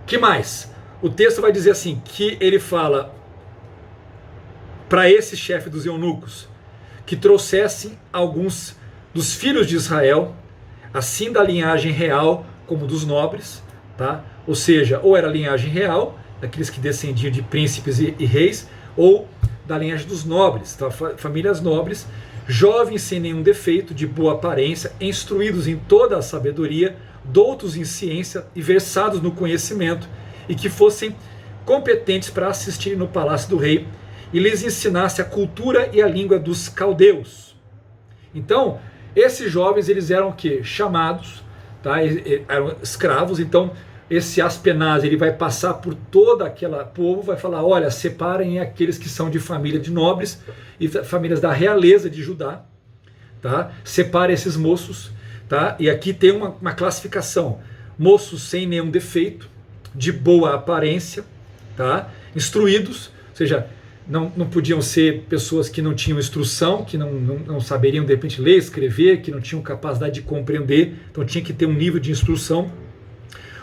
A: Que mais? O texto vai dizer assim, que ele fala para esse chefe dos eunucos que trouxessem alguns dos filhos de Israel, assim da linhagem real como dos nobres, tá? Ou seja, ou era a linhagem real, daqueles que descendiam de príncipes e reis, ou da linhagem dos nobres, tá? Famílias nobres, jovens sem nenhum defeito, de boa aparência, instruídos em toda a sabedoria, doutos em ciência e versados no conhecimento, e que fossem competentes para assistir no palácio do rei, e lhes ensinasse a cultura e a língua dos caldeus. Então, esses jovens eles eram o quê? Chamados, tá? Eram escravos. Então esse Aspenaz ele vai passar por toda aquela povo, vai falar, olha, separem aqueles que são de família de nobres e famílias da realeza de Judá, tá? Separem esses moços, tá? E aqui tem uma classificação: moços sem nenhum defeito, de boa aparência, tá? Instruídos, ou seja, não podiam ser pessoas que não tinham instrução, que não saberiam de repente ler, escrever, que não tinham capacidade de compreender, então tinha que ter um nível de instrução.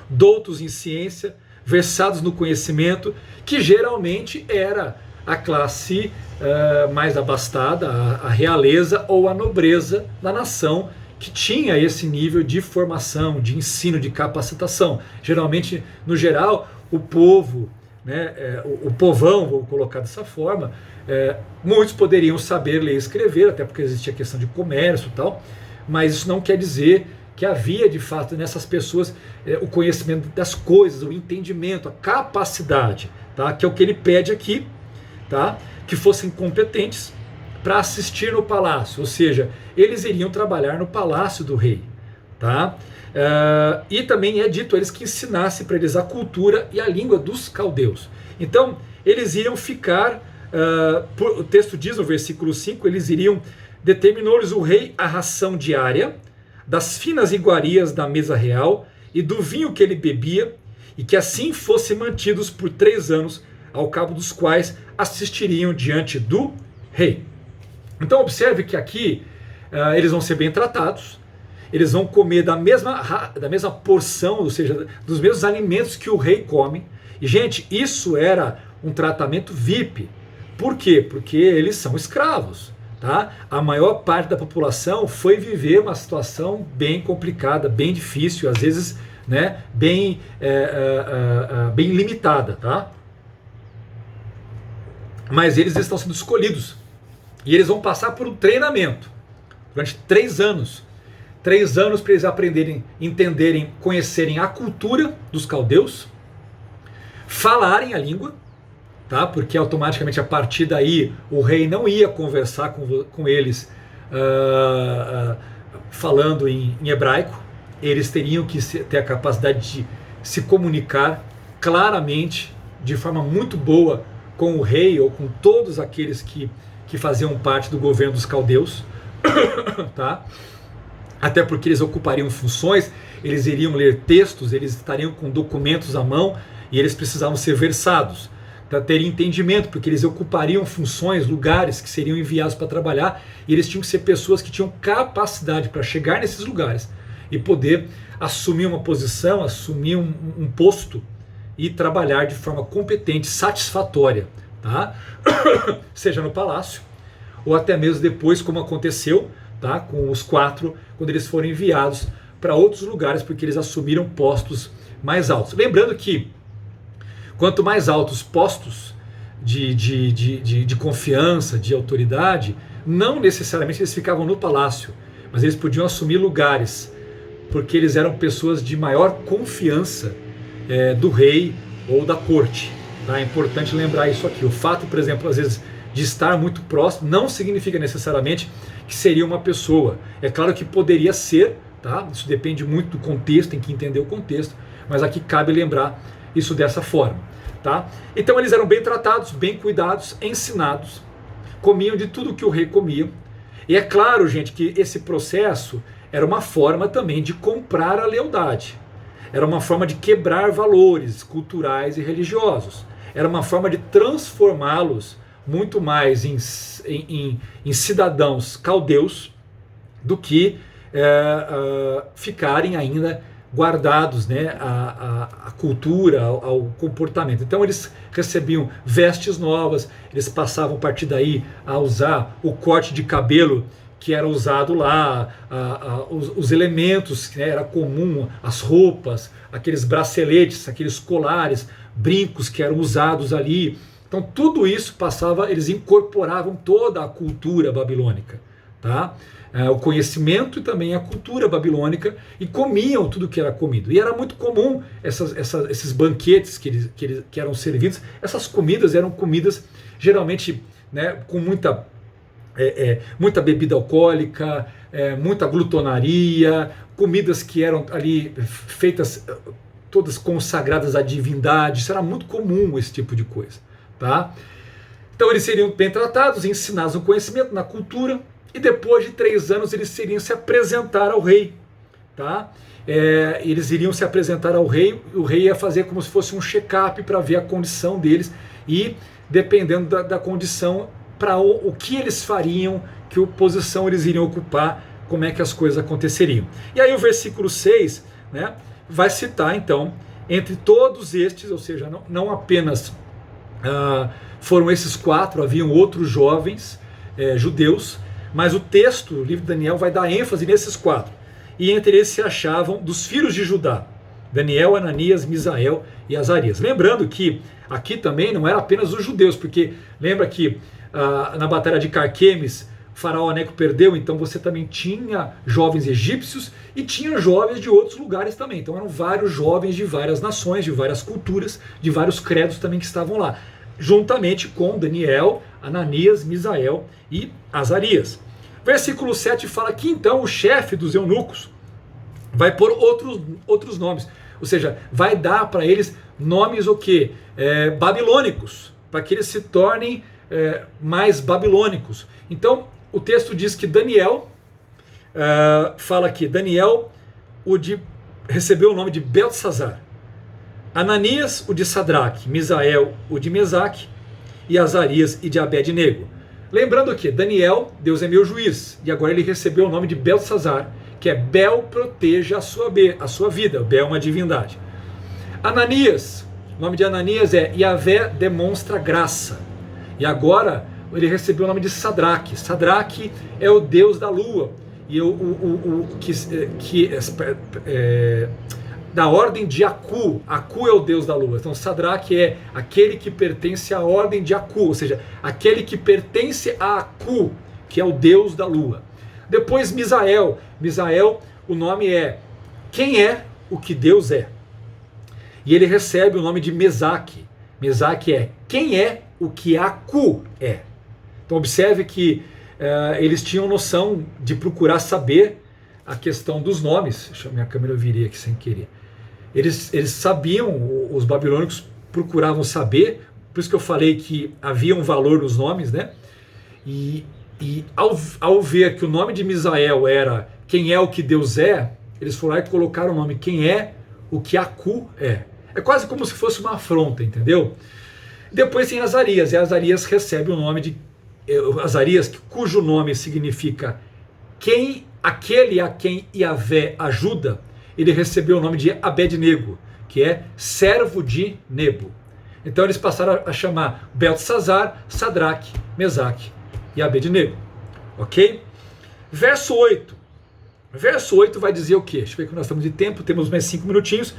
A: Doutos em ciência, versados no conhecimento, que geralmente era a classe mais abastada, a realeza ou a nobreza da nação, que tinha esse nível de formação, de ensino, de capacitação. Geralmente, no geral, o povo, né, o povão, vou colocar dessa forma, muitos poderiam saber ler e escrever, até porque existia a questão de comércio e tal, mas isso não quer dizer que havia de fato nessas pessoas o conhecimento das coisas, o entendimento, a capacidade, tá? Que é o que ele pede aqui, tá? Que fossem competentes para assistir no palácio, ou seja, eles iriam trabalhar no palácio do rei, tá? E também é dito a eles que ensinasse para eles a cultura e a língua dos caldeus. Então, eles iriam ficar, o texto diz no versículo 5, eles iriam, determinou-lhes o rei a ração diária, das finas iguarias da mesa real e do vinho que ele bebia, e que assim fossem mantidos por 3 anos, ao cabo dos quais assistiriam diante do rei. Então observe que aqui eles vão ser bem tratados, eles vão comer da mesma porção, ou seja, dos mesmos alimentos que o rei come. E gente, isso era um tratamento VIP. Por quê? Porque eles são escravos. Tá? A maior parte da população foi viver uma situação bem complicada, bem difícil, às vezes né, bem limitada, tá? Mas eles estão sendo escolhidos e eles vão passar por um treinamento durante 3 anos. 3 anos para eles aprenderem, entenderem, conhecerem a cultura dos caldeus, falarem a língua, tá? Porque automaticamente a partir daí o rei não ia conversar com eles falando em hebraico. Eles teriam que ter a capacidade de se comunicar claramente, de forma muito boa, com o rei ou com todos aqueles que faziam parte do governo dos caldeus, tá? Até porque eles ocupariam funções, eles iriam ler textos, eles estariam com documentos à mão e eles precisavam ser versados, para ter entendimento, porque eles ocupariam funções, lugares que seriam enviados para trabalhar, e eles tinham que ser pessoas que tinham capacidade para chegar nesses lugares e poder assumir uma posição, assumir um posto e trabalhar de forma competente, satisfatória, tá? Seja no palácio ou até mesmo depois, como aconteceu, tá, com os 4, quando eles foram enviados para outros lugares, porque eles assumiram postos mais altos. Lembrando que quanto mais altos postos de confiança, de autoridade, não necessariamente eles ficavam no palácio, mas eles podiam assumir lugares, porque eles eram pessoas de maior confiança do rei ou da corte. Tá? É importante lembrar isso aqui. O fato, por exemplo, às vezes, de estar muito próximo, não significa necessariamente que seria uma pessoa. É claro que poderia ser, tá? Isso depende muito do contexto, tem que entender o contexto, mas aqui cabe lembrar isso dessa forma. Tá? Então eles eram bem tratados, bem cuidados, ensinados, comiam de tudo que o rei comia. E é claro, gente, que esse processo era uma forma também de comprar a lealdade. Era uma forma de quebrar valores culturais e religiosos. Era uma forma de transformá-los muito mais em cidadãos caldeus do que ficarem ainda guardados, né, a cultura, ao comportamento. Então eles recebiam vestes novas, eles passavam a partir daí a usar o corte de cabelo que era usado lá, os elementos, né, era comum, as roupas, aqueles braceletes, aqueles colares, brincos que eram usados ali. Então tudo isso passava, eles incorporavam toda a cultura babilônica, tá? O conhecimento e também a cultura babilônica, e comiam tudo que era comido. E era muito comum esses banquetes que eram servidos. Essas comidas eram comidas geralmente, né, com muita bebida alcoólica, muita glutonaria, comidas que eram ali feitas todas consagradas à divindade. Isso era muito comum, esse tipo de coisa, tá? Então eles seriam bem tratados, ensinados no conhecimento, na cultura, e depois de 3 anos eles iriam se apresentar ao rei, tá? Eles iriam se apresentar ao rei, o rei ia fazer como se fosse um check-up para ver a condição deles, e dependendo da condição, para o que eles fariam, que posição eles iriam ocupar, como é que as coisas aconteceriam. E aí o versículo 6, né, vai citar então, entre todos estes, ou seja, não apenas foram esses 4, haviam outros jovens judeus, mas o texto, o livro de Daniel, vai dar ênfase nesses 4. E entre eles se achavam dos filhos de Judá, Daniel, Ananias, Misael e Azarias. Lembrando que aqui também não era apenas os judeus, porque lembra que na batalha de Carquemes, o faraó Neco perdeu, então você também tinha jovens egípcios e tinha jovens de outros lugares também. Então eram vários jovens de várias nações, de várias culturas, de vários credos também que estavam lá, juntamente com Daniel, Ananias, Misael e Azarias. Versículo 7 fala que então o chefe dos eunucos vai pôr outros nomes, ou seja, vai dar para eles nomes o quê? Babilônicos, para que eles se tornem mais babilônicos. Então o texto diz que Daniel, fala aqui, Daniel recebeu o nome de Beltesazar, Ananias o de Sadraque, Misael o de Mesaque e Azarias e de Abed-nego. Lembrando que Daniel, Deus é meu juiz, e agora ele recebeu o nome de Beltesazar, que é Bel proteja a sua vida, Bel é uma divindade. Ananias, o nome de Ananias é Yahvé demonstra graça, e agora ele recebeu o nome de Sadraque. Sadraque é o deus da lua, e da ordem de Aku. Aku é o deus da lua. Então Sadraque é aquele que pertence à ordem de Aku, ou seja, aquele que pertence a Aku, que é o deus da lua. Depois Misael. Misael, o nome é quem é o que Deus é. E ele recebe o nome de Mesaque. Mesaque é quem é o que Aku é. Então observe que eles tinham noção de procurar saber a questão dos nomes. Deixa eu minha câmera virar aqui sem querer. Eles sabiam, os babilônicos procuravam saber, por isso que eu falei que havia um valor nos nomes, né? E ao ver que o nome de Misael era quem é o que Deus é, eles foram lá e colocaram o nome quem é o que Aku é. É quase como se fosse uma afronta, entendeu? Depois tem Azarias, e Azarias recebe o nome de Azarias, cujo nome significa aquele a quem Yahvé ajuda. Ele recebeu o nome de Abed-nego, que é servo de Nebo. Então eles passaram a chamar Beltesazar, Sadraque, Mesaque e Abed-nego. Ok? Verso 8. Verso 8 vai dizer o quê? Deixa eu ver que nós estamos de tempo, temos mais 5 minutinhos.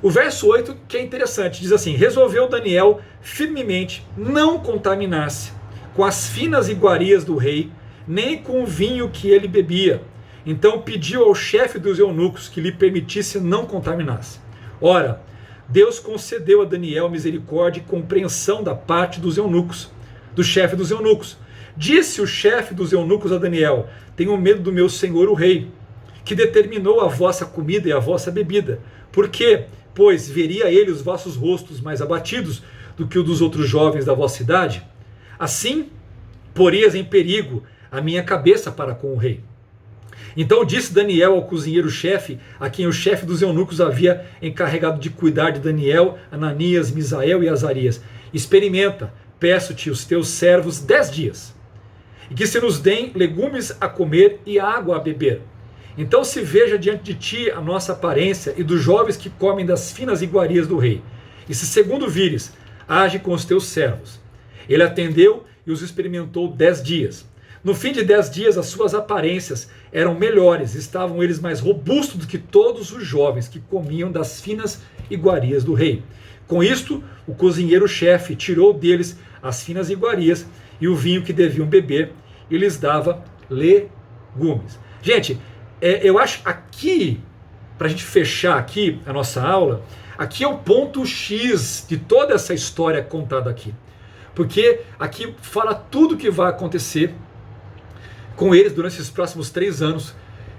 A: O verso 8, que é interessante, diz assim: resolveu Daniel firmemente não contaminar-se com as finas iguarias do rei, nem com o vinho que ele bebia. Então pediu ao chefe dos eunucos que lhe permitisse não contaminar-se. Ora, Deus concedeu a Daniel misericórdia e compreensão da parte dos eunucos, do chefe dos eunucos. Disse o chefe dos eunucos a Daniel: tenho medo do meu senhor o rei, que determinou a vossa comida e a vossa bebida. Por quê? Pois veria ele os vossos rostos mais abatidos do que o dos outros jovens da vossa idade. Assim, porias em perigo a minha cabeça para com o rei. Então disse Daniel ao cozinheiro-chefe, a quem o chefe dos eunucos havia encarregado de cuidar de Daniel, Ananias, Misael e Azarias: experimenta, peço-te os teus servos 10 dias, e que se nos deem legumes a comer e água a beber. Então se veja diante de ti a nossa aparência e dos jovens que comem das finas iguarias do rei. E se segundo vires, age com os teus servos. Ele atendeu e os experimentou 10 dias. No fim de 10 dias, as suas aparências eram melhores, estavam eles mais robustos do que todos os jovens que comiam das finas iguarias do rei. Com isto, o cozinheiro-chefe tirou deles as finas iguarias e o vinho que deviam beber, e lhes dava legumes. Gente, eu acho aqui, para a gente fechar aqui a nossa aula, aqui é o ponto X de toda essa história contada aqui. Porque aqui fala tudo o que vai acontecer com eles durante esses próximos 3 anos,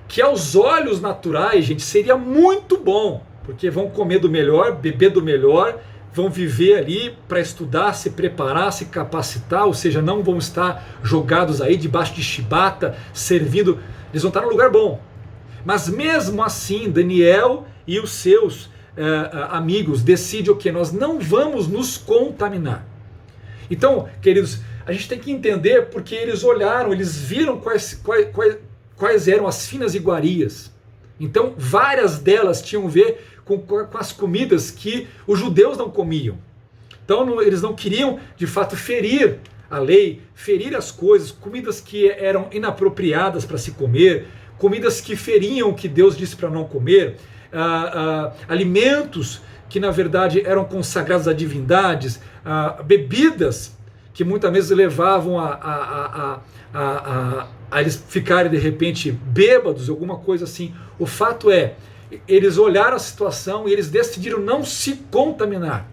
A: que aos olhos naturais, gente, seria muito bom, porque vão comer do melhor, beber do melhor, vão viver ali para estudar, se preparar, se capacitar, ou seja, não vão estar jogados aí debaixo de chibata, servindo, eles vão estar num lugar bom. Mas mesmo assim, Daniel e os seus amigos decidem o que? Nós não vamos nos contaminar. Então, queridos, a gente tem que entender porque eles olharam, eles viram quais eram as finas iguarias. Então, várias delas tinham a ver com as comidas que os judeus não comiam. Então, eles não queriam, de fato, ferir a lei, ferir as coisas, comidas que eram inapropriadas para se comer, comidas que feriam o que Deus disse para não comer, alimentos que na verdade eram consagrados a divindades, bebidas que muitas vezes levavam a eles ficarem de repente bêbados, alguma coisa assim. O fato é, eles olharam a situação e eles decidiram não se contaminar.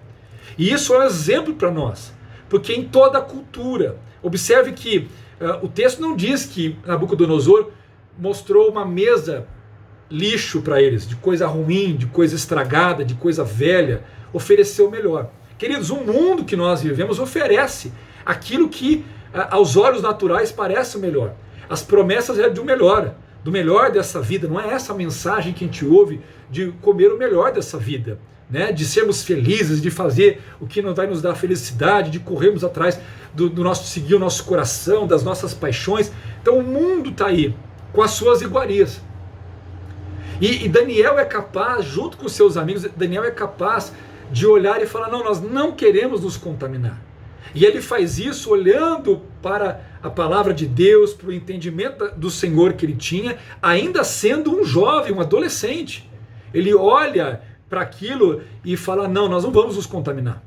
A: E isso é um exemplo para nós, porque em toda a cultura, observe que o texto não diz que Nabucodonosor mostrou uma mesa lixo para eles, de coisa ruim, de coisa estragada, de coisa velha, ofereceu o melhor. Queridos, o mundo que nós vivemos oferece aquilo que aos olhos naturais parece o melhor. As promessas é do melhor dessa vida. Não é essa a mensagem que a gente ouve de comer o melhor dessa vida, né? De sermos felizes, de fazer o que vai nos dar felicidade, de corrermos atrás do nosso, seguir o nosso coração, das nossas paixões. Então o mundo está aí com as suas iguarias. E Daniel é capaz, junto com seus amigos, Daniel é capaz de olhar e falar: não, nós não queremos nos contaminar. E ele faz isso olhando para a palavra de Deus, para o entendimento do Senhor que ele tinha, ainda sendo um jovem, um adolescente. Ele olha para aquilo e fala, não, nós não vamos nos contaminar.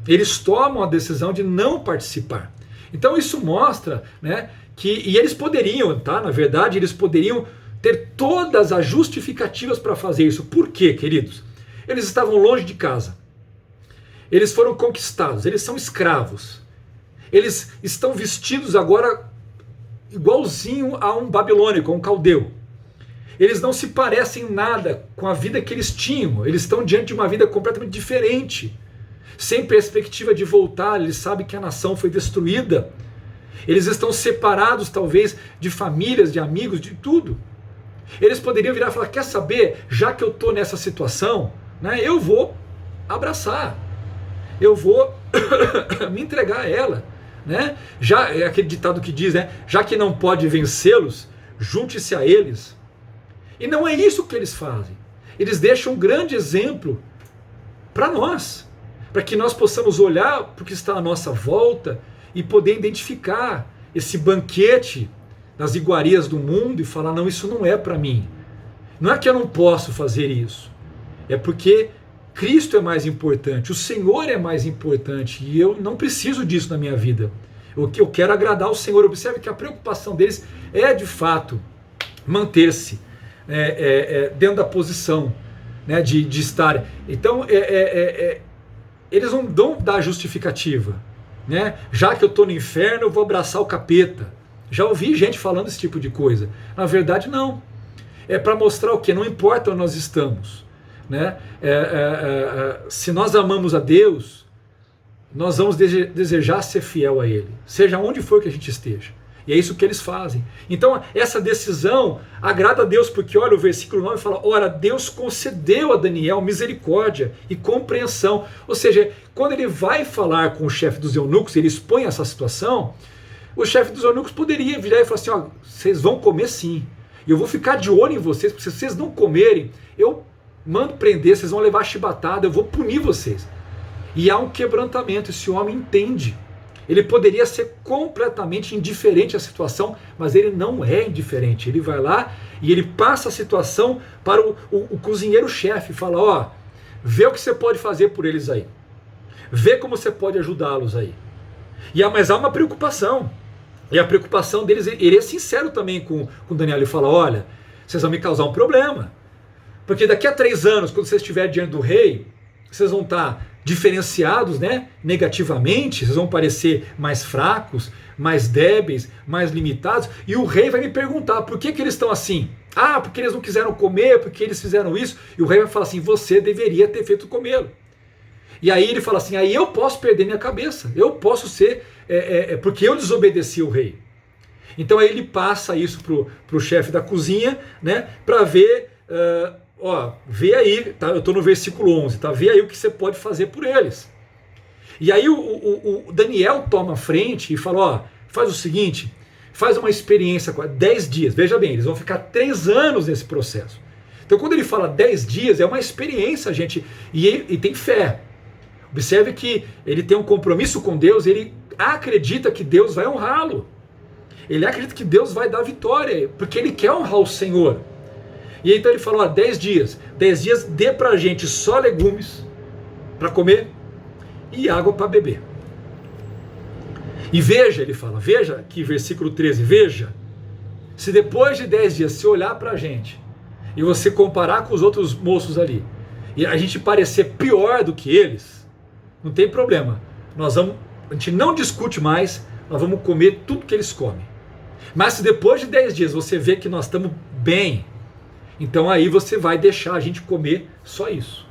A: Eles tomam a decisão de não participar. Então isso mostra, né, e eles poderiam, tá? Na verdade, eles poderiam ter todas as justificativas para fazer isso. Por quê, queridos? Eles estavam longe de casa. Eles foram conquistados, eles são escravos. Eles estão vestidos agora igualzinho a um babilônico, a um caldeu. Eles não se parecem em nada com a vida que eles tinham. Eles estão diante de uma vida completamente diferente. Sem perspectiva de voltar, eles sabem que a nação foi destruída. Eles estão separados, talvez, de famílias, de amigos, de tudo. Eles poderiam virar e falar, quer saber, já que eu estou nessa situação, né, eu vou abraçar. Eu vou me entregar a ela. Né? Já é aquele ditado que diz, né, já que não pode vencê-los, junte-se a eles. E não é isso que eles fazem. Eles deixam um grande exemplo para nós, para que nós possamos olhar para o que está à nossa volta e poder identificar esse banquete das iguarias do mundo e falar, não, isso não é para mim. Não é que eu não posso fazer isso, é porque Cristo é mais importante, o Senhor é mais importante e eu não preciso disso na minha vida. Eu quero agradar o Senhor. Observe que a preocupação deles é de fato manter-se dentro da posição, né, de estar. Então eles não dão da justificativa, né? Já que eu estou no inferno, eu vou abraçar o capeta. Já ouvi gente falando esse tipo de coisa. Na verdade, não. É para mostrar o quê? Não importa onde nós estamos. Né? Se nós amamos a Deus, nós vamos desejar ser fiel a Ele, seja onde for que a gente esteja. E é isso que eles fazem. Então essa decisão agrada a Deus, porque olha, o versículo 9 fala, ora, Deus concedeu a Daniel misericórdia e compreensão. Ou seja, quando ele vai falar com o chefe dos eunucos, ele expõe essa situação, o chefe dos eunucos poderia virar e falar assim, ó, vocês vão comer sim, e eu vou ficar de olho em vocês, porque se vocês não comerem, eu mando prender, vocês vão levar chibatada, eu vou punir vocês. E há um quebrantamento, esse homem entende. Ele poderia ser completamente indiferente à situação, mas ele não é indiferente. Ele vai lá e ele passa a situação para o cozinheiro-chefe, fala, ó, vê o que você pode fazer por eles aí. Vê como você pode ajudá-los aí. Mas há uma preocupação. E a preocupação deles, ele é sincero também com Daniel. Ele fala, olha, vocês vão me causar um problema. Porque daqui a 3 anos, quando vocês estiverem diante do rei, vocês vão estar diferenciados, né, negativamente, vocês vão parecer mais fracos, mais débeis, mais limitados, e o rei vai me perguntar, por que eles estão assim? Ah, porque eles não quiseram comer, porque eles fizeram isso, e o rei vai falar assim, você deveria ter feito comê-lo. E aí ele fala assim, aí eu posso perder minha cabeça, eu posso ser, porque eu desobedeci o rei. Então aí ele passa isso pro chefe da cozinha, né, para ver... vê aí, tá? Eu estou no versículo 11, tá? Vê aí o que você pode fazer por eles. E aí o Daniel toma a frente e fala, ó, faz o seguinte, faz uma experiência com 10 dias, veja bem, eles vão ficar 3 anos nesse processo. Então quando ele fala 10 dias, é uma experiência, gente, e tem fé. Observe que ele tem um compromisso com Deus, ele acredita que Deus vai honrá-lo. Ele acredita que Deus vai dar vitória, porque ele quer honrar o Senhor. E então ele falou, 10 dias. 10 dias dê pra gente só legumes para comer e água para beber. E veja, ele fala, veja aqui versículo 13, veja, se depois de 10 dias se olhar pra gente e você comparar com os outros moços ali, e a gente parecer pior do que eles, não tem problema. A gente não discute mais, nós vamos comer tudo que eles comem. Mas se depois de 10 dias você vê que nós estamos bem, então aí você vai deixar a gente comer só isso.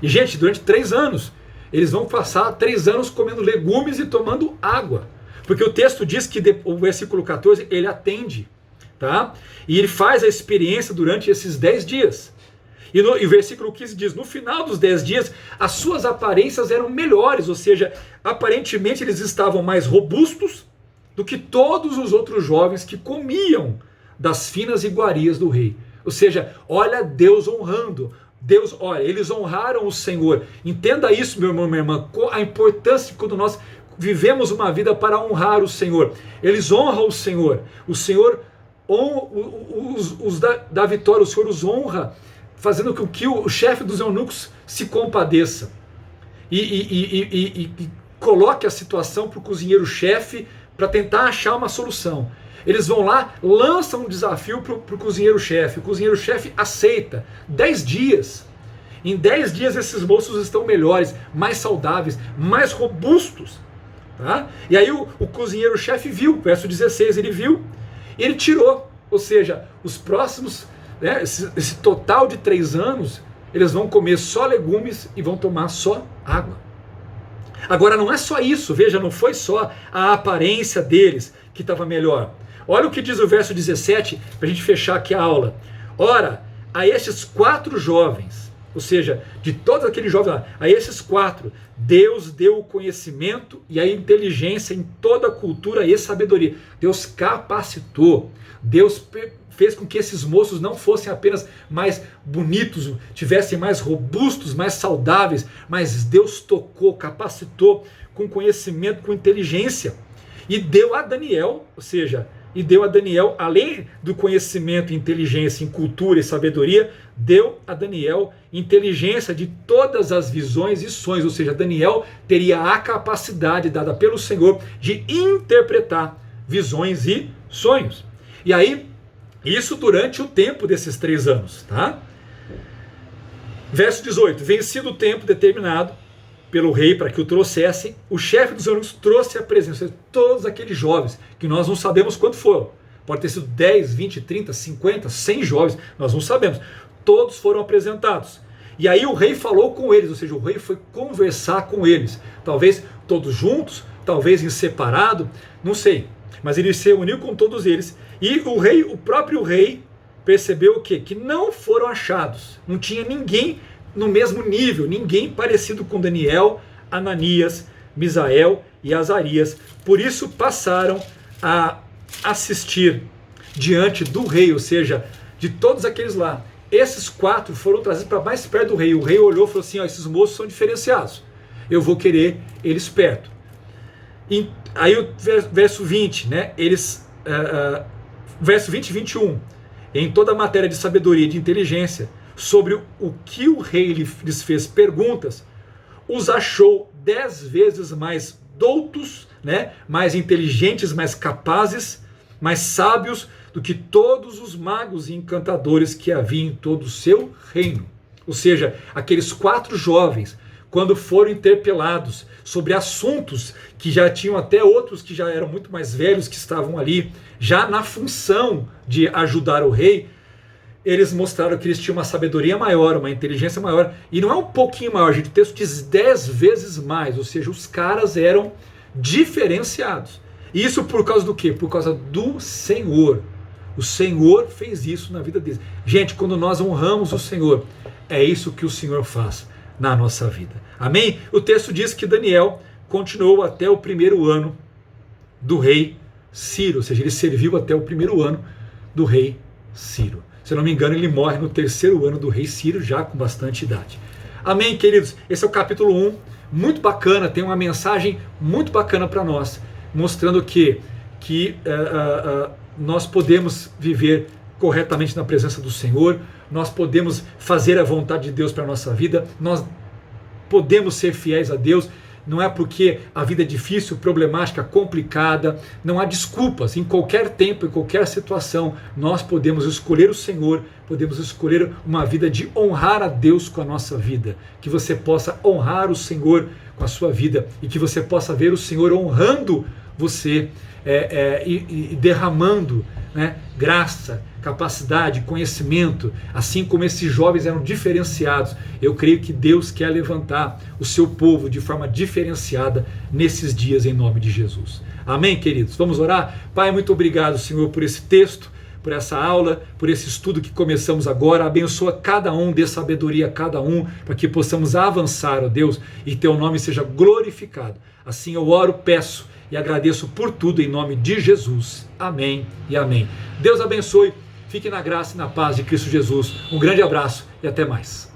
A: E gente, durante 3 anos, eles vão passar 3 anos comendo legumes e tomando água. Porque o texto diz que o versículo 14, ele atende. Tá? E ele faz a experiência durante esses 10 dias. E o versículo 15 diz, no final dos 10 dias, as suas aparências eram melhores. Ou seja, aparentemente eles estavam mais robustos do que todos os outros jovens que comiam das finas iguarias do rei. Ou seja, olha Deus honrando. Deus, olha, eles honraram o Senhor. Entenda isso, meu irmão, minha irmã, a importância de quando nós vivemos uma vida para honrar o Senhor. Eles honram o Senhor. O Senhor dá vitória, o Senhor os honra fazendo com que o chefe dos eunucos se compadeça e coloque a situação para o cozinheiro-chefe para tentar achar uma solução. Eles vão lá, lançam um desafio para o cozinheiro-chefe. O cozinheiro-chefe aceita. 10 dias. Em 10 dias esses moços estão melhores, mais saudáveis, mais robustos. Tá? E aí o cozinheiro-chefe viu, verso 16, ele viu e ele tirou. Ou seja, os próximos, né, esse total de 3 anos, eles vão comer só legumes e vão tomar só água. Agora não é só isso, veja, não foi só a aparência deles que estava melhor. Olha o que diz o verso 17, para a gente fechar aqui a aula. Ora, a estes 4 jovens, ou seja, de todos aqueles jovens lá, a esses 4, Deus deu o conhecimento e a inteligência em toda a cultura e sabedoria. Deus capacitou, Deus fez com que esses moços não fossem apenas mais bonitos, tivessem mais robustos, mais saudáveis, mas Deus tocou, capacitou com conhecimento, com inteligência. E deu a Daniel, ou seja, além do conhecimento, inteligência em cultura e sabedoria, deu a Daniel inteligência de todas as visões e sonhos, ou seja, Daniel teria a capacidade dada pelo Senhor de interpretar visões e sonhos. E aí, isso durante o tempo desses 3 anos, tá? Verso 18, vencido o tempo determinado pelo rei para que o trouxessem, o chefe dos eunucos trouxe a presença de todos aqueles jovens, que nós não sabemos quanto foram. Pode ter sido 10, 20, 30, 50, 100 jovens, nós não sabemos. Todos foram apresentados. E aí o rei falou com eles, ou seja, o rei foi conversar com eles. Talvez todos juntos, talvez em separado, não sei. Mas ele se reuniu com todos eles. E o próprio rei percebeu o quê? Que não foram achados. Não tinha ninguém no mesmo nível, ninguém parecido com Daniel, Ananias, Misael e Azarias. Por isso passaram a assistir diante do rei, ou seja, de todos aqueles lá. Esses 4 foram trazidos para mais perto do rei. O rei olhou e falou assim, esses moços são diferenciados, eu vou querer eles perto. E aí o verso 20, né, verso 20 e 21, em toda a matéria de sabedoria e de inteligência, sobre o que o rei lhes fez perguntas, os achou 10 vezes mais doutos, né, mais inteligentes, mais capazes, mais sábios do que todos os magos e encantadores que havia em todo o seu reino. Ou seja, aqueles 4 jovens, quando foram interpelados sobre assuntos que já tinham até outros que já eram muito mais velhos que estavam ali, já na função de ajudar o rei, eles mostraram que eles tinham uma sabedoria maior, uma inteligência maior, e não é um pouquinho maior, gente, o texto diz 10 vezes mais, ou seja, os caras eram diferenciados. E isso por causa do quê? Por causa do Senhor. O Senhor fez isso na vida deles. Gente, quando nós honramos o Senhor, é isso que o Senhor faz na nossa vida. Amém? O texto diz que Daniel continuou até o 1º ano do rei Ciro, ou seja, ele serviu até o 1º ano do rei Ciro. Se eu não me engano, ele morre no 3º ano do rei Ciro, já com bastante idade. Amém, queridos? Esse é o capítulo 1, muito bacana, tem uma mensagem muito bacana para nós, mostrando que nós podemos viver corretamente na presença do Senhor, nós podemos fazer a vontade de Deus para a nossa vida, nós podemos ser fiéis a Deus. Não é porque a vida é difícil, problemática, complicada, não há desculpas. Em qualquer tempo, em qualquer situação, nós podemos escolher o Senhor, podemos escolher uma vida de honrar a Deus com a nossa vida. Que você possa honrar o Senhor com a sua vida e que você possa ver o Senhor honrando você e derramando, né, graça, capacidade, conhecimento, assim como esses jovens eram diferenciados. Eu creio que Deus quer levantar o seu povo de forma diferenciada nesses dias, em nome de Jesus. Amém, queridos? Vamos orar? Pai, muito obrigado, Senhor, por esse texto, por essa aula, por esse estudo que começamos agora. Abençoa cada um, dê sabedoria a cada um, para que possamos avançar, ó Deus, e teu nome seja glorificado. Assim eu oro, peço e agradeço por tudo em nome de Jesus. Amém e amém. Deus abençoe. Fique na graça e na paz de Cristo Jesus. Um grande abraço e até mais.